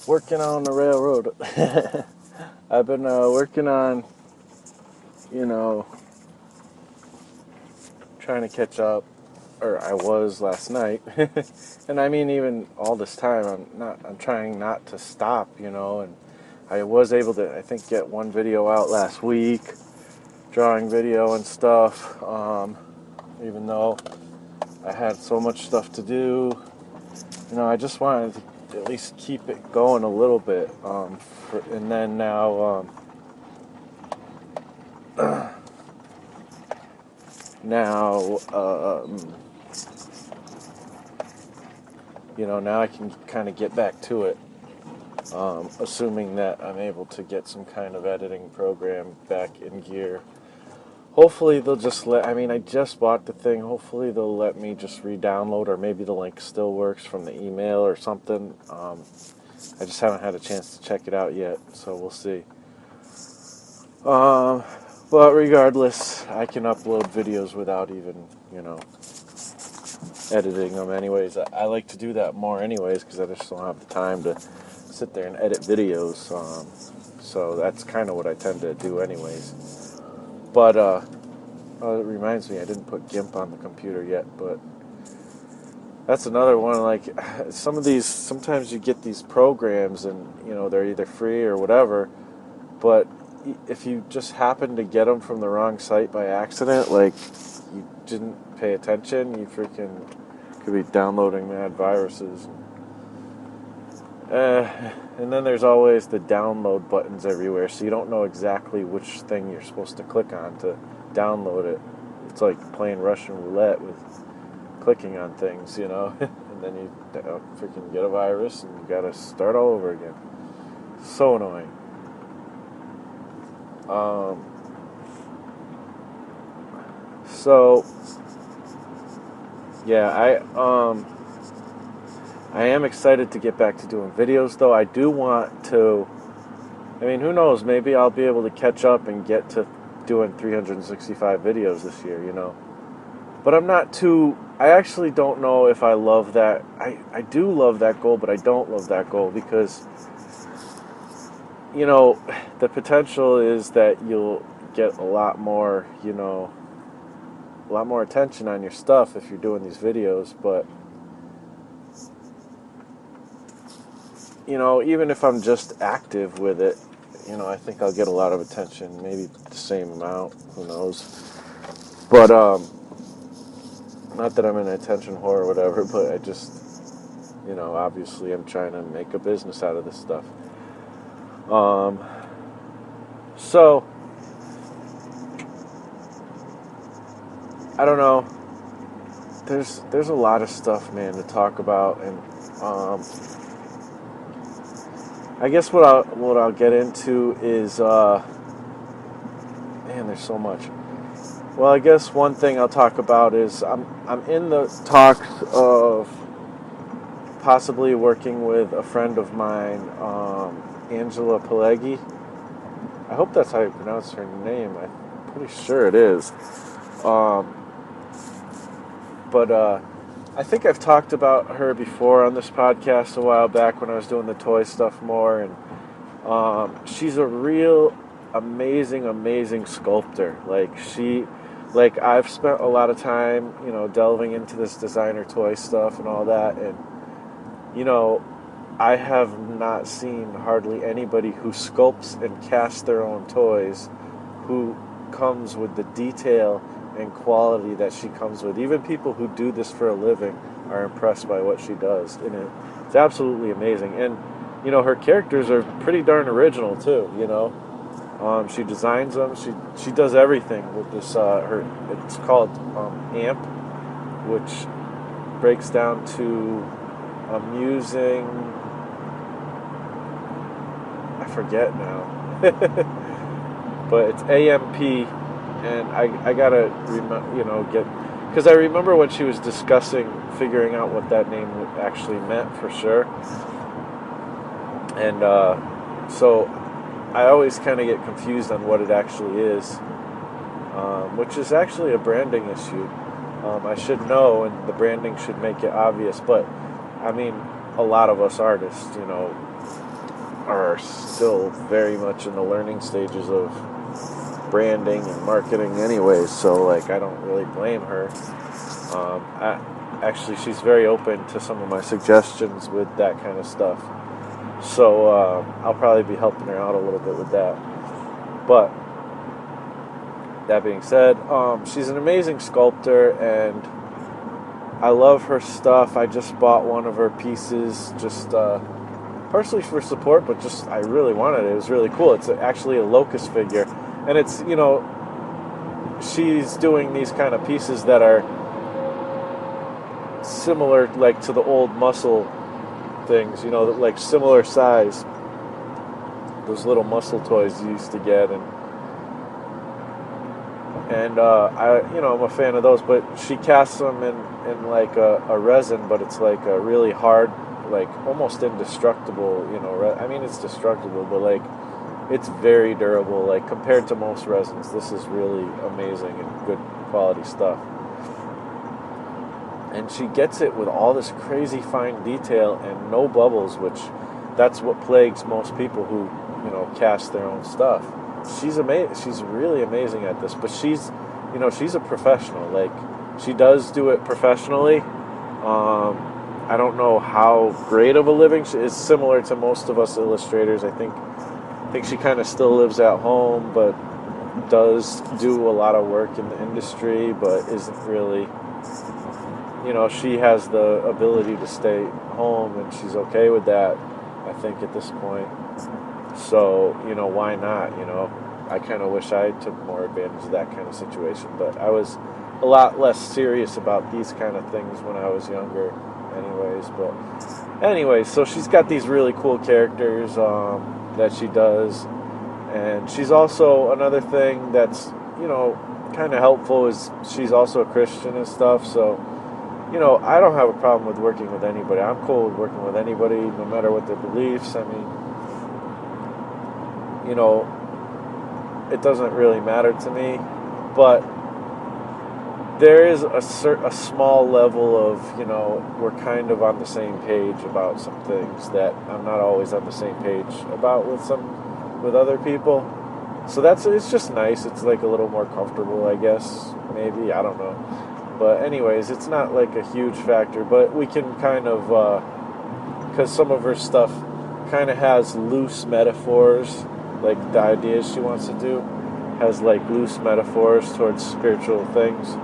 working on the railroad. I've been working on, trying to catch up, or I was last night, and I mean even all this time, I'm trying not to stop, and I was able to, I think, get one video out last week, drawing video and stuff, even though I had so much stuff to do. I just wanted to at least keep it going a little bit, and then now, now I can kind of get back to it. assuming that I'm able to get some kind of editing program back in gear. Hopefully they'll just I just bought the thing. Hopefully they'll let me just re-download, or maybe the link still works from the email or something. I just haven't had a chance to check it out yet, so we'll see. But regardless, I can upload videos without even, editing them anyways. I like to do that more anyways because I just don't have the time to sit there and edit videos. So that's kind of what I tend to do anyways. But it reminds me, I didn't put GIMP on the computer yet, but that's another one. Like, sometimes you get these programs and, they're either free or whatever, but if you just happen to get them from the wrong site by accident, like, you didn't pay attention, you freaking could be downloading mad viruses. And then there's always the download buttons everywhere, so you don't know exactly which thing you're supposed to click on to download it. It's like playing Russian roulette with clicking on things, and then you freaking get a virus and you gotta start all over again. So annoying. So yeah, I am excited to get back to doing videos, though. I do want to, who knows, maybe I'll be able to catch up and get to doing 365 videos this year, But I actually don't know if I love that. I do love that goal, but I don't love that goal because, the potential is that you'll get a lot more attention on your stuff if you're doing these videos, but even if I'm just active with it, I think I'll get a lot of attention, maybe the same amount, who knows. But not that I'm an attention whore or whatever, but I just, obviously I'm trying to make a business out of this stuff. So I don't know. There's a lot of stuff, man, to talk about, and I guess what I'll get into is man, there's so much. Well, I guess one thing I'll talk about is I'm in the talks of possibly working with a friend of mine, Angela Pelleggi. I hope that's how you pronounce her name. I'm pretty sure it is. But I think I've talked about her before on this podcast a while back when I was doing the toy stuff more, and she's a real amazing sculptor. Like I've spent a lot of time, delving into this designer toy stuff and all that, and I have not seen hardly anybody who sculpts and casts their own toys who comes with the detail and quality that she comes with. Even people who do this for a living are impressed by what she does, and it's absolutely amazing. And her characters are pretty darn original too. She designs them. She does everything with this. It's called AMP, which breaks down to amusing. I forget now, but it's AMP, and I gotta get, because I remember when she was discussing figuring out what that name actually meant for sure, and so I always kind of get confused on what it actually is, which is actually a branding issue. I should know, and the branding should make it obvious, but a lot of us artists, are still very much in the learning stages of branding and marketing anyways, so I don't really blame her. Actually, she's very open to some of my suggestions with that kind of stuff, so I'll probably be helping her out a little bit with that. But that being said, she's an amazing sculptor, and I love her stuff. I just bought one of her pieces, just partially for support, but just I really wanted it. It was really cool. It's actually a locust figure, and it's, she's doing these kind of pieces that are similar, to the old muscle things, similar size, those little muscle toys you used to get, and I'm a fan of those. But she casts them in like a resin, but it's like a really hard, like almost indestructible. I mean, it's destructible, but like it's very durable. Like compared to most resins, this is really amazing and good quality stuff. And she gets it with all this crazy fine detail and no bubbles, which that's what plagues most people who cast their own stuff. She's amazing. She's really amazing at this, but she's a professional. Like she does do it professionally. I don't know how great of a living she is. Similar to most of us illustrators, I think she kind of still lives at home, but does do a lot of work in the industry, but isn't really. She has the ability to stay home, and she's okay with that, I think, at this point. So, why not? I kind of wish I took more advantage of that kind of situation, but I was a lot less serious about these kind of things when I was younger anyways. So she's got these really cool characters that she does, and she's also, another thing that's, kind of helpful is she's also a Christian and stuff, so I don't have a problem with working with anybody. I'm cool with working with anybody, no matter what their beliefs. I mean, it doesn't really matter to me. But there is a small level of, we're kind of on the same page about some things that I'm not always on the same page about with other people. So it's just nice. It's like a little more comfortable, I guess. Maybe, I don't know. But anyways, it's not like a huge factor, but we can kind of, because some of her stuff kind of has loose metaphors, like the ideas she wants to do, has like loose metaphors towards spiritual things,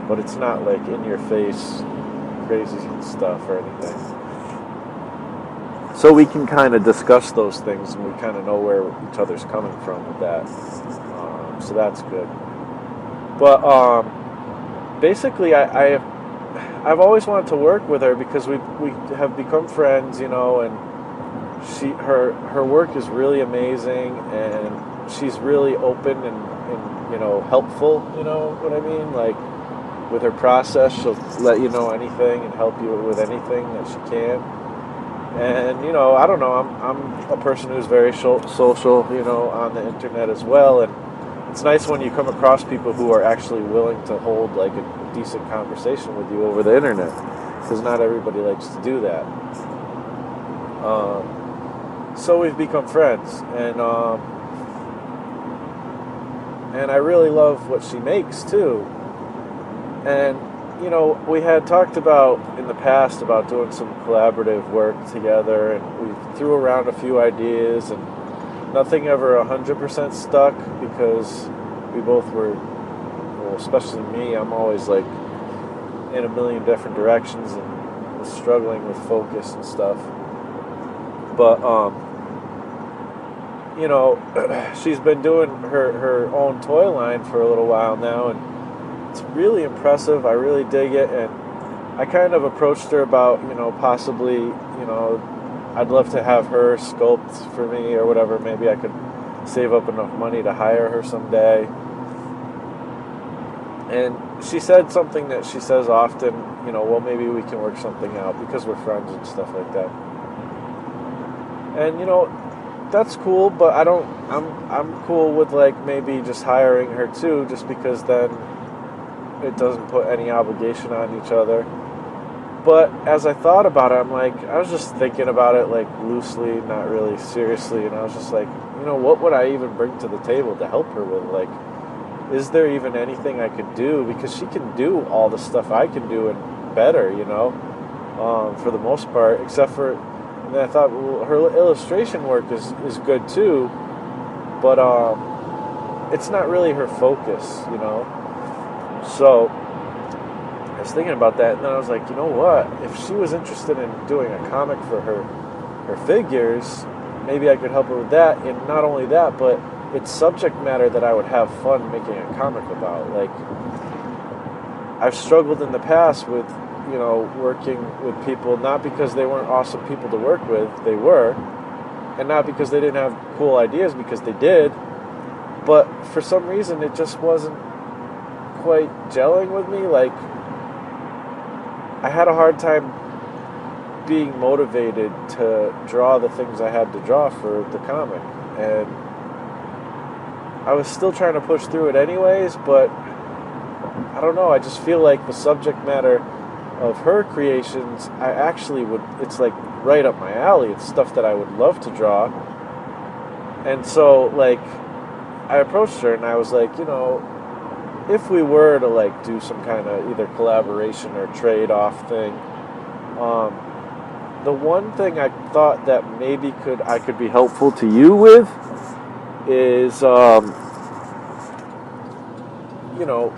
but it's not like in your face crazy stuff or anything. So we can kind of discuss those things, and we kind of know where each other's coming from with that. So that's good. But basically, I've always wanted to work with her because we have become friends, and her work is really amazing, and she's really open and helpful. You know what I mean? Like with her process, she'll let you know anything and help you with anything that she can. And I don't know. I'm a person who's very social, on the internet as well, and it's nice when you come across people who are actually willing to hold like a decent conversation with you over the internet, because not everybody likes to do that. So we've become friends, and I really love what she makes too. And we had talked about in the past about doing some collaborative work together, and we threw around a few ideas, and nothing ever 100% stuck because we both were, well, especially me, I'm always like in a million different directions and was struggling with focus and stuff. But, she's been doing her own toy line for a little while now, and it's really impressive. I really dig it, and I kind of approached her about, possibly, I'd love to have her sculpt for me or whatever. Maybe I could save up enough money to hire her someday. And she said something that she says often, well, maybe we can work something out because we're friends and stuff like that. And, that's cool, but I'm cool with like maybe just hiring her too, just because then it doesn't put any obligation on each other. But as I thought about it, I was just thinking about it like loosely, not really seriously, and I was just like, what would I even bring to the table to help her with? Like, is there even anything I could do? Because she can do all the stuff I can do and better, for the most part, except for, and then I thought, well, her illustration work is good too, but it's not really her focus, So I was thinking about that, and then I was like, you know what? If she was interested in doing a comic for her figures, maybe I could help her with that. And not only that, but it's subject matter that I would have fun making a comic about. Like, I've struggled in the past with, working with people, not because they weren't awesome people to work with, they were, And not because they didn't have cool ideas, because they did, but for some reason it just wasn't quite gelling with me. Like, I had a hard time being motivated to draw the things I had to draw for the comic, and I was still trying to push through it anyways, but I don't know, I just feel like the subject matter of her creations, I actually would, it's like right up my alley. It's stuff that I would love to draw. And so, like, I approached her and I was like, if we were to, like, do some kind of either collaboration or trade-off thing, the one thing I thought that maybe I could be helpful to you with is,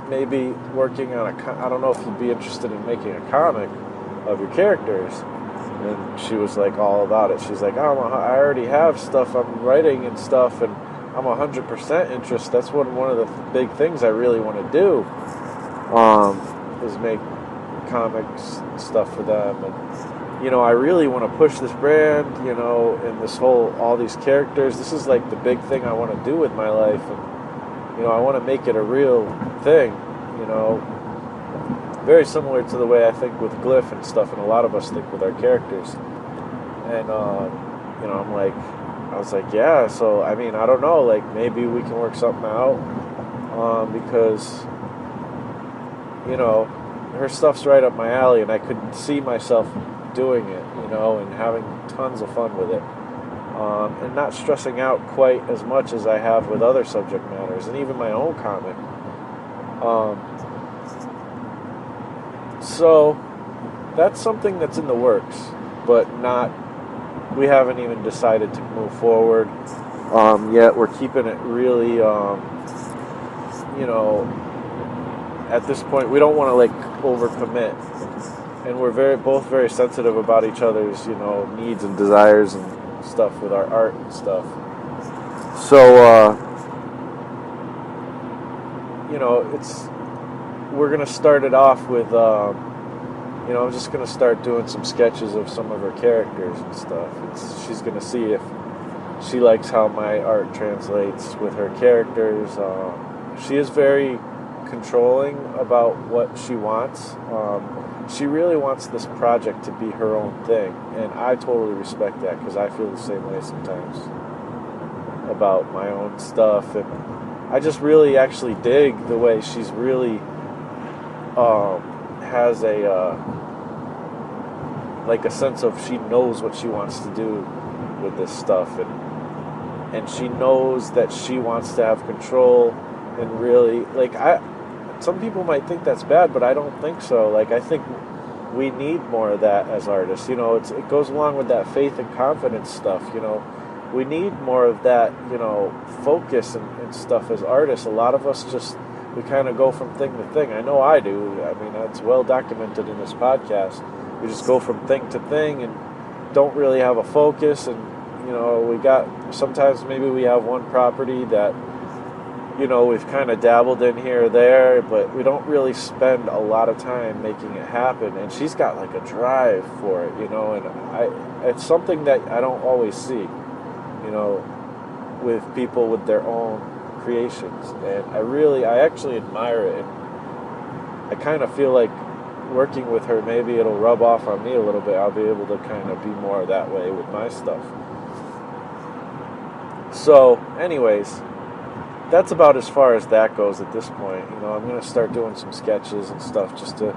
maybe working on I don't know if you'd be interested in making a comic of your characters. And she was like all about it. She's like, I already have stuff I'm writing and stuff, and I'm 100% interested. That's one of the big things I really want to do, is make comics and stuff for them. And, I really want to push this brand, and all these characters. This is like the big thing I want to do with my life. And, I want to make it a real thing, very similar to the way I think with Glyph and stuff, and a lot of us think with our characters. And, I was like, yeah, so, I don't know, like, maybe we can work something out, because, her stuff's right up my alley, and I could see myself doing it, and having tons of fun with it. And not stressing out quite as much as I have with other subject matters, and even my own comic. So that's something that's in the works, but we haven't even decided to move forward yet. We're keeping it really, at this point, we don't want to, like, overcommit. And we're both very sensitive about each other's, needs and desires and stuff with our art and stuff. So, we're going to start it off with, I'm just going to start doing some sketches of some of her characters and stuff. She's going to see if she likes how my art translates with her characters. She is very controlling about what she wants. She really wants this project to be her own thing, and I totally respect that, because I feel the same way sometimes about my own stuff. And I just really actually dig the way she's really has a sense of, she knows what she wants to do with this stuff, and she knows that she wants to have control. And really, like, some people might think that's bad, but I don't think so. Like, I think we need more of that as artists. It goes along with that faith and confidence stuff. We need more of that, focus and stuff as artists. A lot of us we kind of go from thing to thing. I know I do. That's well documented in this podcast. We just go from thing to thing and don't really have a focus. And, sometimes maybe we have one property that, we've kind of dabbled in here or there, but we don't really spend a lot of time making it happen. And she's got, like, a drive for it, and it's something that I don't always see, with people with their own creations. And I actually admire it. And I kind of feel like working with her, maybe it'll rub off on me a little bit. I'll be able to kind of be more that way with my stuff. So, anyways, that's about as far as that goes at this point. I'm going to start doing some sketches and stuff just to,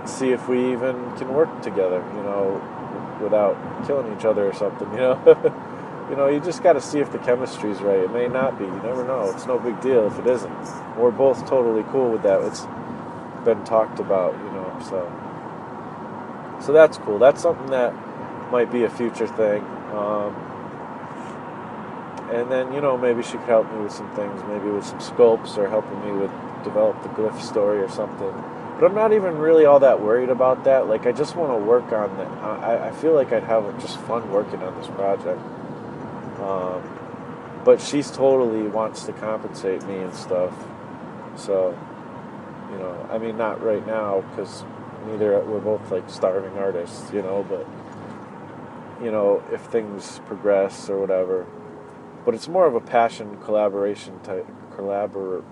see if we even can work together, without killing each other or something, you just got to see if the chemistry's right. It may not be. You never know. It's no big deal if it isn't. We're both totally cool with that. It's been talked about, so that's cool. That's something that might be a future thing. And then, maybe she could help me with some things, maybe with some sculpts, or helping me with develop the Glyph story or something. But I'm not even really all that worried about that. Like, I just want to work on that. I feel like I'd have just fun working on this project. But she's totally wants to compensate me and stuff. So, not right now, because we're both, like, starving artists, but, if things progress or whatever. But it's more of a passion collaboration type, collaborative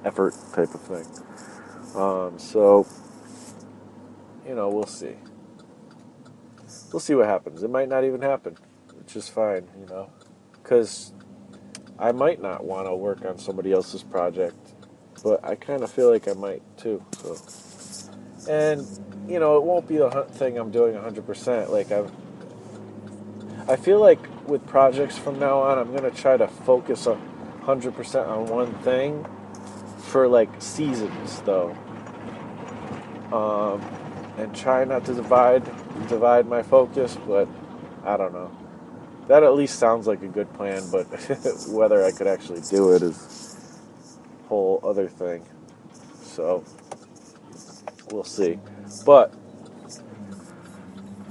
effort type of thing. So, we'll see. We'll see what happens. It might not even happen, which is fine, because I might not want to work on somebody else's project, but I kind of feel like I might too. So, and it won't be a thing I'm doing 100%. Like I feel like with projects from now on, I'm gonna try to focus 100% on one thing for like seasons, though, and try not to divide my focus. But I don't know. That at least sounds like a good plan, but whether I could actually do it is a whole other thing. So we'll see. But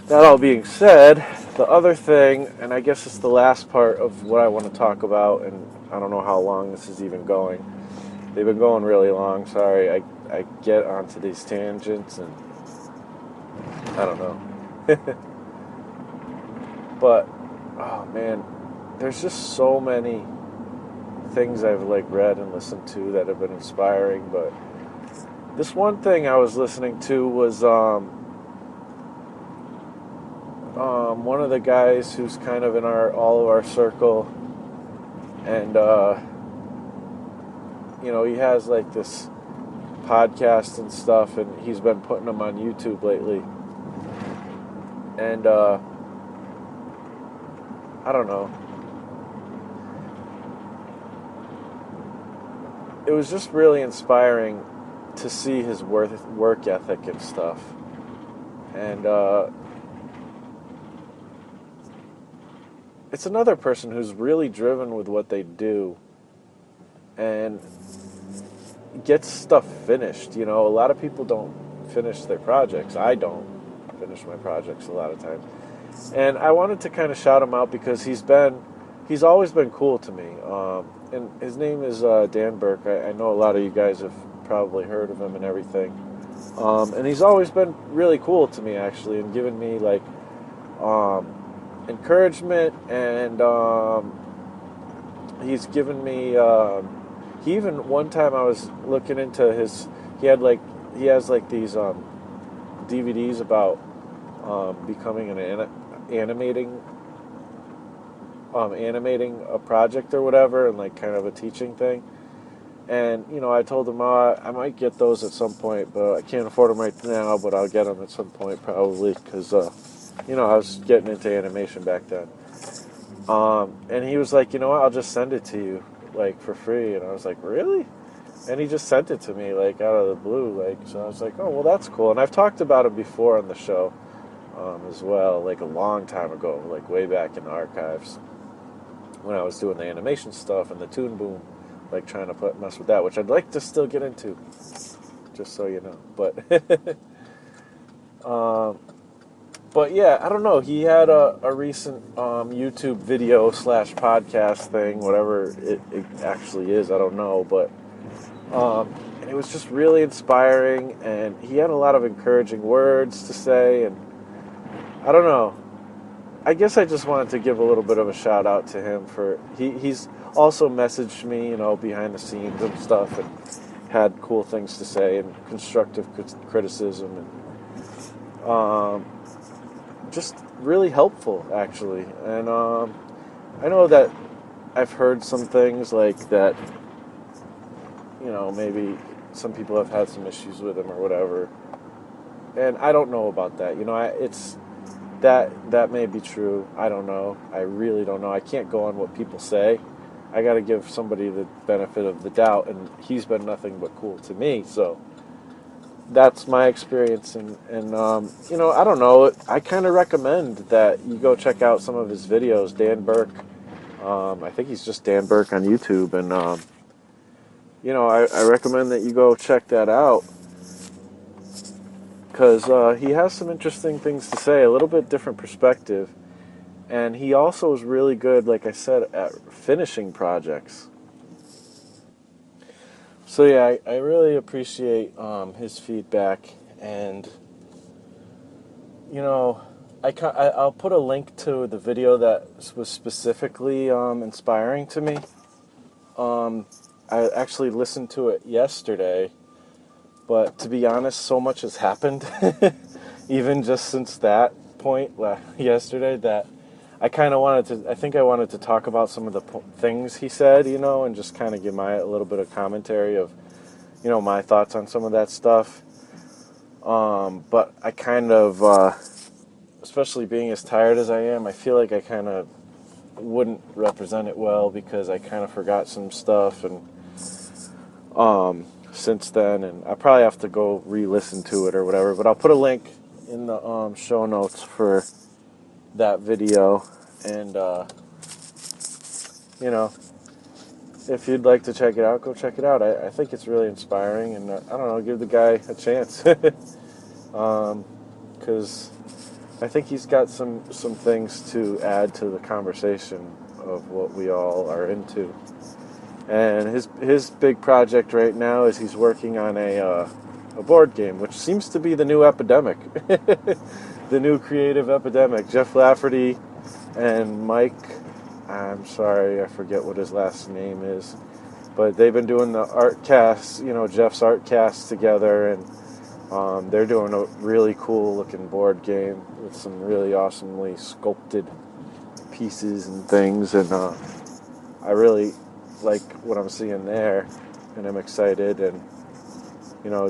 that all being said, the other thing, and I guess it's the last part of what I want to talk about, and I don't know how long this is even going. They've been going really long. Sorry, I get onto these tangents, and I don't know. But, oh man, there's just so many things I've read and listened to that have been inspiring. But this one thing I was listening to was one of the guys who's kind of in all of our circle, and he has this podcast and stuff, and he's been putting them on YouTube lately. And I don't know. It was just really inspiring to see his work ethic and stuff. And it's another person who's really driven with what they do and gets stuff finished. A lot of people don't finish their projects. I don't finish my projects a lot of times. And I wanted to kind of shout him out because he's always been cool to me. And his name is Dan Burke. I know a lot of you guys have probably heard of him and everything. And he's always been really cool to me, actually, and given me encouragement, and he's given me he even one time I was looking into he has these DVDs about becoming animating a project or whatever, and kind of a teaching thing. And I told him, I might get those at some point, but I can't afford them right now, but I'll get them at some point probably, because I was getting into animation back then. And he was like, what, I'll just send it to you for free. And I was like, really? And he just sent it to me out of the blue. So I was like, oh, well, that's cool. And I've talked about it before on the show as well, a long time ago, way back in the archives, when I was doing the animation stuff and the Toon Boom, trying to mess with that, which I'd like to still get into, just so you know. But but yeah, I don't know. He had a recent YouTube video / podcast thing, whatever it actually is, I don't know. But and it was just really inspiring, and he had a lot of encouraging words to say, and I don't know. I guess I just wanted to give a little bit of a shout out to him for he's also messaged me, behind the scenes and stuff, and had cool things to say and constructive criticism, and just really helpful, actually. And I know that I've heard some things that, maybe some people have had some issues with him or whatever, and I don't know about that. It's that may be true. I don't know. I really don't know. I can't go on what people say. I got to give somebody the benefit of the doubt, and he's been nothing but cool to me. So that's my experience, and I don't know. I kind of recommend that you go check out some of his videos. Dan Burke. I think he's just Dan Burke on YouTube, and I recommend that you go check that out, because he has some interesting things to say, a little bit different perspective. And he also is really good, like I said, at finishing projects. So yeah, I really appreciate his feedback, and I'll put a link to the video that was specifically inspiring to me. I actually listened to it yesterday, but to be honest, so much has happened, even just since that point yesterday, that I think I wanted to talk about some of the things he said, and just kind of give a little bit of commentary of, my thoughts on some of that stuff. But I kind of, especially being as tired as I am, I feel like I kind of wouldn't represent it well because I kind of forgot some stuff and since then, and I probably have to go re-listen to it or whatever. But I'll put a link in the show notes for that video, and if you'd like to check it out, go check it out. I think it's really inspiring, and I don't know, give the guy a chance, because I think he's got some things to add to the conversation of what we all are into. And his big project right now is he's working on a board game, which seems to be the new epidemic, the new creative epidemic. Jeff Lafferty and Mike, I'm sorry, I forget what his last name is, but they've been doing the art cast, Jeff's art cast together, and they're doing a really cool looking board game with some really awesomely sculpted pieces and things, and I really like what I'm seeing there, and I'm excited. And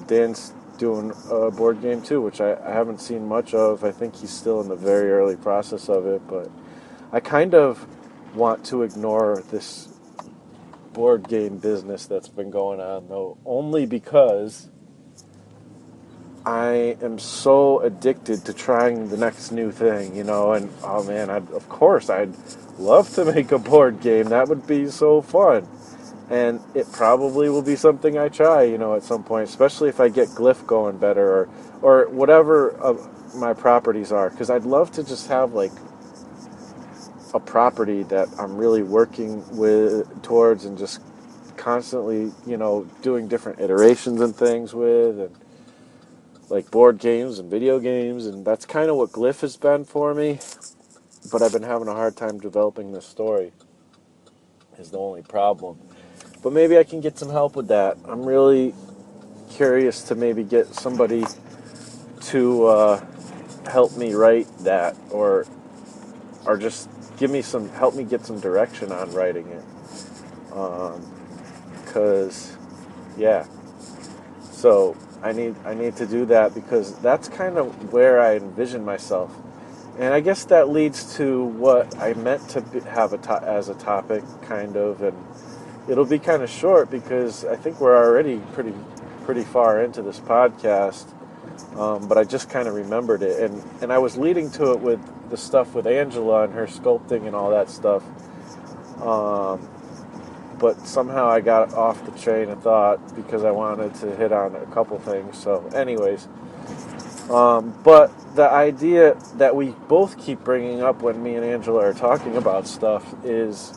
Dan's doing a board game too, which I haven't seen much of. I think he's still in the very early process of it, but I kind of want to ignore this board game business that's been going on, though, only because I am so addicted to trying the next new thing, and oh man, of course I'd love to make a board game. That would be so fun. And it probably will be something I try, at some point, especially if I get Glyph going better or whatever my properties are. Because I'd love to just have, like, a property that I'm really working towards and just constantly, doing different iterations and things with, and like board games and video games. And that's kind of what Glyph has been for me. But I've been having a hard time developing this story, is the only problem. But maybe I can get some help with that. I'm really curious to maybe get somebody to help me write that, or just help me get some direction on writing it. Because, yeah. So I need to do that, because that's kind of where I envision myself. And I guess that leads to what I meant to have as a topic, kind of, and it'll be kind of short because I think we're already pretty far into this podcast, but I just kind of remembered it, and I was leading to it with the stuff with Angela and her sculpting and all that stuff, but somehow I got off the train of thought because I wanted to hit on a couple things. So anyways, but the idea that we both keep bringing up when me and Angela are talking about stuff is,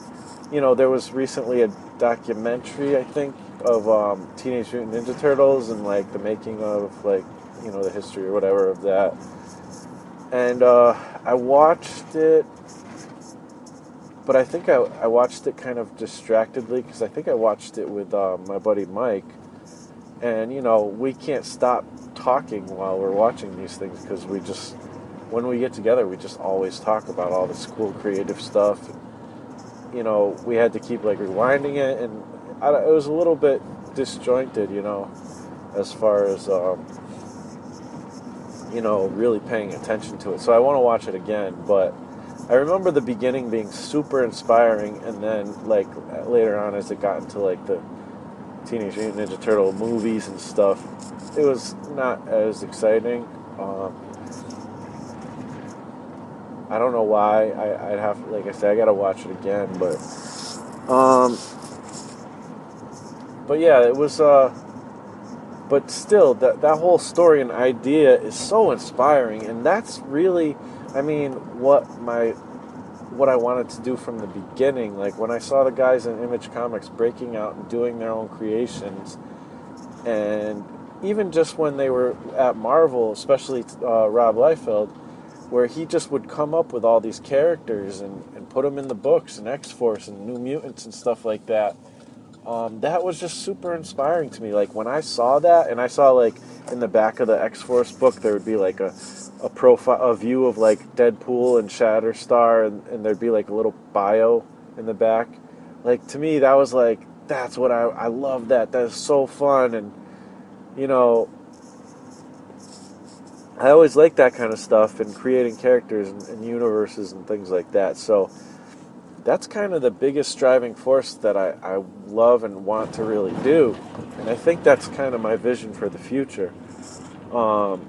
there was recently a documentary, I think, of Teenage Mutant Ninja Turtles, and like the making of, like, the history or whatever of that. And I watched it, but I think I watched it kind of distractedly, because I think I watched it with my buddy Mike, and we can't stop talking while we're watching these things, because when we get together, we just always talk about all this cool creative stuff. We had to keep, like, rewinding it, and it was a little bit disjointed, as far as, really paying attention to it. So I want to watch it again, but I remember the beginning being super inspiring, and then, like, later on, as it got into, like, the Teenage Mutant Ninja Turtle movies and stuff, it was not as exciting. I don't know why. I'd have, like I said, I gotta watch it again, but yeah, it was, but still, that whole story and idea is so inspiring, and that's really, what I wanted to do from the beginning. Like, when I saw the guys in Image Comics breaking out and doing their own creations, and even just when they were at Marvel, especially Rob Liefeld, where he just would come up with all these characters and put them in the books and X-Force and New Mutants and stuff like that. That was just super inspiring to me. Like when I saw that, and I saw like in the back of the X-Force book, there would be like a profile, a view of like Deadpool and Shatterstar, and there'd be like a little bio in the back. Like to me, that was like, that's what I love that. That is so fun. And you know, I always like that kind of stuff and creating characters and universes and things like that. So that's kind of the biggest driving force that I love and want to really do. And I think that's kind of my vision for the future. And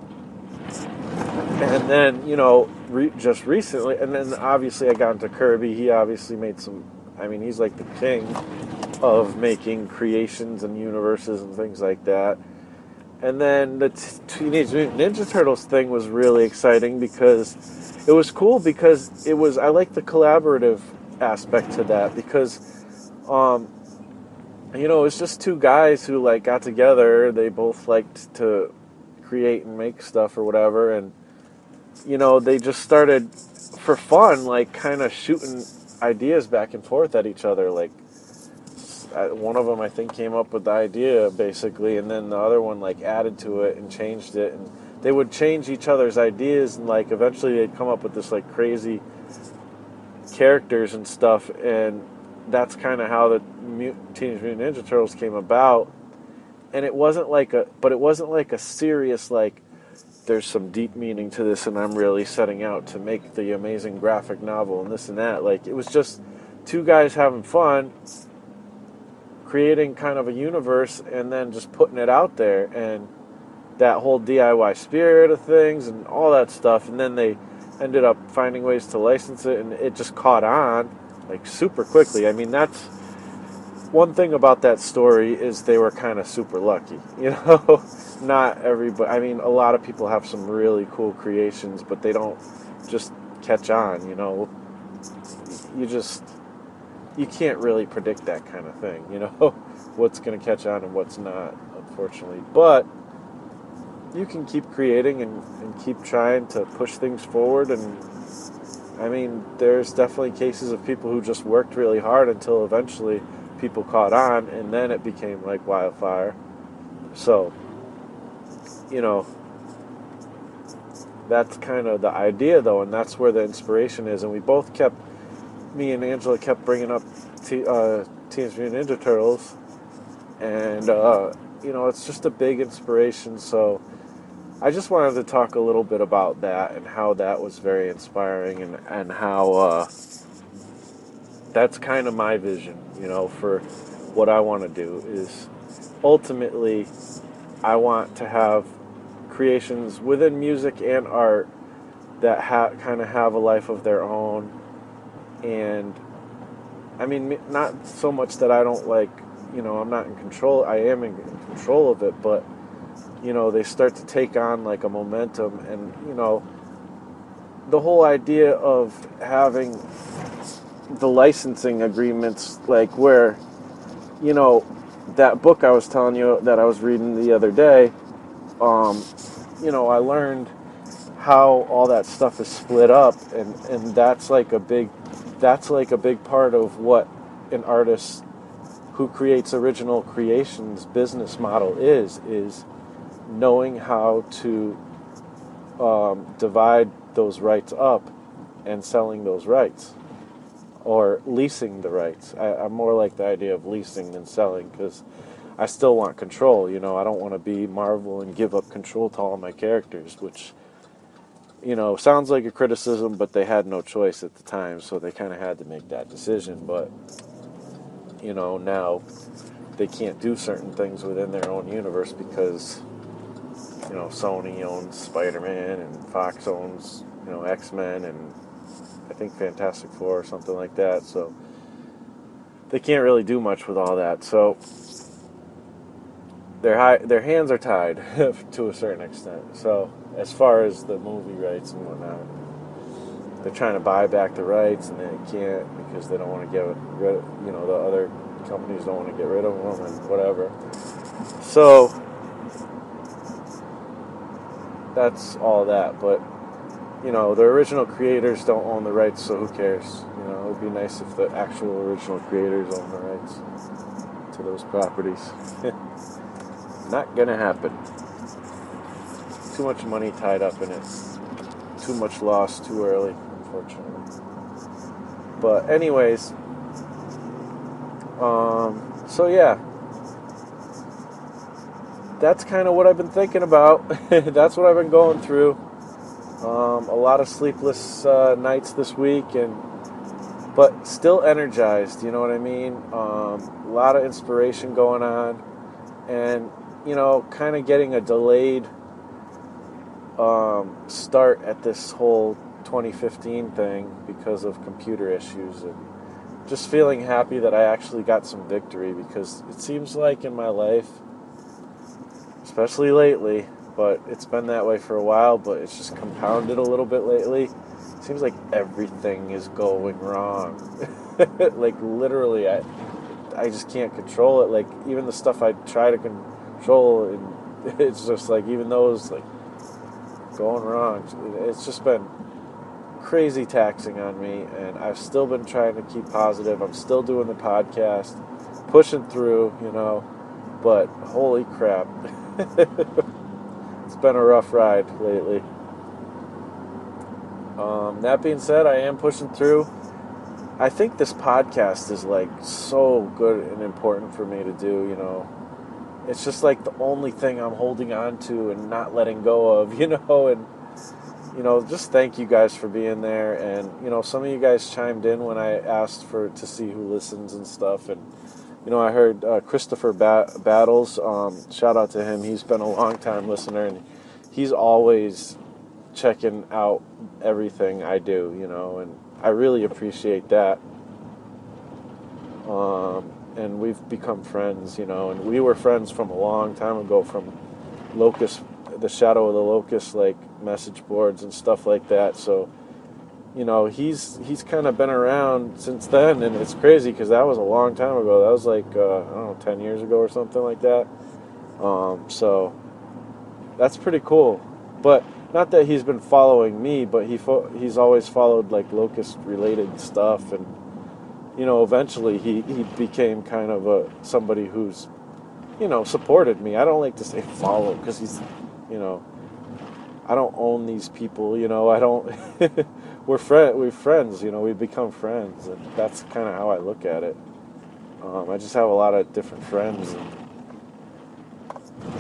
then, you know, just recently, and then obviously I got into Kirby. He obviously made some, I mean, he's like the king of making creations and universes and things like that. And then the Teenage Mutant Ninja Turtles thing was really exciting because it was cool because it was, I like the collaborative aspect to that because, you know, it's just two guys who like got together. They both liked to create and make stuff or whatever. And, you know, they just started for fun, like kind of shooting ideas back and forth at each other. Like one of them, I think, came up with the idea basically, and then the other one like added to it and changed it, and they would change each other's ideas, and like eventually they'd come up with this like crazy characters and stuff. And that's kind of how the Teenage Mutant Ninja Turtles came about. And it wasn't like a serious like, there's some deep meaning to this, and I'm really setting out to make the amazing graphic novel and this and that. Like it was just two guys having fun, creating kind of a universe, and then just putting it out there, and that whole DIY spirit of things and all that stuff. And then they ended up finding ways to license it, and it just caught on like super quickly. I mean, that's one thing about that story, is they were kind of super lucky, you know. Not everybody, I mean, a lot of people have some really cool creations, but they don't just catch on, you know. You can't really predict that kind of thing, you know, what's going to catch on and what's not, unfortunately. But you can keep creating and keep trying to push things forward. And I mean, there's definitely cases of people who just worked really hard until eventually people caught on, and then it became like wildfire. So, you know, that's kind of the idea though, and that's where the inspiration is. And me and Angela kept bringing up Teenage Mutant Ninja Turtles, and you know, it's just a big inspiration. So I just wanted to talk a little bit about that and how that was very inspiring, and how that's kind of my vision, you know, for what I want to do. Is ultimately I want to have creations within music and art that kind of have a life of their own. And I mean, not so much that I don't like, you know, I'm not in control. I am in control of it, but you know, they start to take on like a momentum. And you know, the whole idea of having the licensing agreements, like where, you know, that book I was telling you that I was reading the other day, you know, I learned how all that stuff is split up, and that's like a big part of what an artist who creates original creations business model is knowing how to divide those rights up and selling those rights, or leasing the rights. I'm more like the idea of leasing than selling, because I still want control. You know, I don't want to be Marvel and give up control to all my characters, which, you know, sounds like a criticism, but they had no choice at the time, so they kind of had to make that decision. But, you know, now they can't do certain things within their own universe because, you know, Sony owns Spider-Man, and Fox owns, you know, X-Men, and I think Fantastic Four or something like that. So they can't really do much with all that. So their hands are tied to a certain extent. So as far as the movie rights and whatnot, they're trying to buy back the rights, and they can't because they don't want to get rid of, you know, the other companies don't want to get rid of them and whatever. So that's all that. But the original creators don't own the rights, so who cares? It would be nice if the actual original creators own the rights to those properties. Not gonna happen. Too much money tied up in it. Too much loss too early, unfortunately. But anyways, so yeah, that's kind of what I've been thinking about. That's what I've been going through. A lot of sleepless nights this week, but still energized. You know what I mean? A lot of inspiration going on, and kind of getting a delayed start at this whole 2015 thing because of computer issues, and just feeling happy that I actually got some victory, because it seems like in my life, especially lately, but it's been that way for a while, but it's just compounded a little bit lately. It seems like everything is going wrong. Like literally, I just can't control it. Like even the stuff I try to control, and it's just like, even those like going wrong. It's just been crazy taxing on me, and I've still been trying to keep positive. I'm still doing the podcast, pushing through, but holy crap. It's been a rough ride lately. That being said, I am pushing through. I think this podcast is like so good and important for me to do, It's just like the only thing I'm holding on to and not letting go of, and just thank you guys for being there. And some of you guys chimed in when I asked to see who listens and stuff. And I heard Christopher Battles. Shout out to him. He's been a long time listener, and he's always checking out everything I do, and I really appreciate that. And we've become friends, and we were friends from a long time ago, from the Shadow of the Locust, like message boards and stuff like that. So, he's kind of been around since then, and it's crazy because that was a long time ago. That was like, 10 years ago or something like that. So that's pretty cool. But not that he's been following me, but he's always followed like Locust related stuff, and eventually he became kind of somebody who's supported me. I don't like to say follow, because he's I don't own these people, I don't we're friends, we've become friends, and that's kind of how I look at it. I just have a lot of different friends, and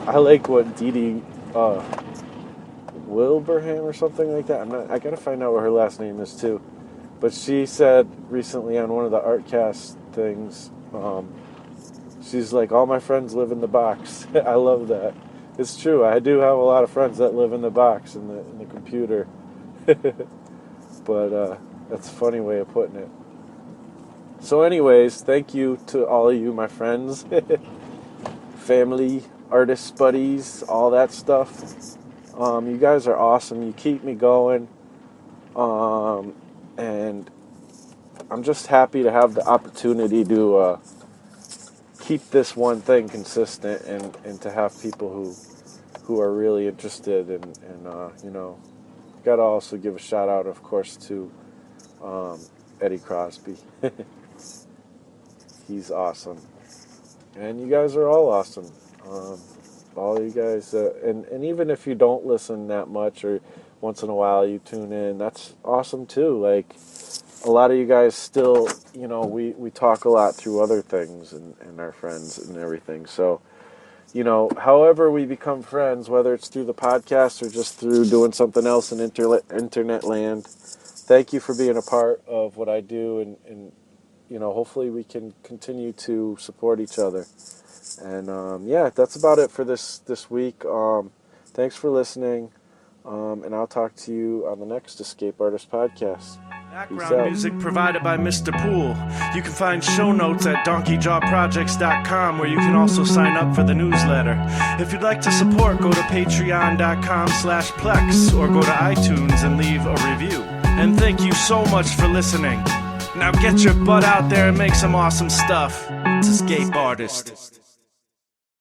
I like what Dee Wilbraham or something like that. I gotta find out what her last name is too. But she said recently on one of the Artcast things, she's like, all my friends live in the box. I love that. It's true. I do have a lot of friends that live in the box, in the computer. But that's a funny way of putting it. So anyways, thank you to all of you, my friends, family, artists, buddies, all that stuff. You guys are awesome. You keep me going. And I'm just happy to have the opportunity to keep this one thing consistent, and to have people who are really interested, and got to also give a shout out, of course, to Eddie Crosby. He's awesome, and you guys are all awesome. All you guys, and even if you don't listen that much, or once in a while you tune in, that's awesome too. Like, a lot of you guys still, we talk a lot through other things, and our friends and everything. So, however we become friends, whether it's through the podcast or just through doing something else in internet land, thank you for being a part of what I do, and hopefully we can continue to support each other. And that's about it for this week. Thanks for listening, and I'll talk to you on the next Escape Artist podcast. Background music provided by Mr. Poole. You can find show notes at donkeyjawprojects.com, where you can also sign up for the newsletter. If you'd like to support, go to patreon.com/Plex, or go to iTunes and leave a review. And thank you so much for listening. Now get your butt out there and make some awesome stuff. It's Escape Artist.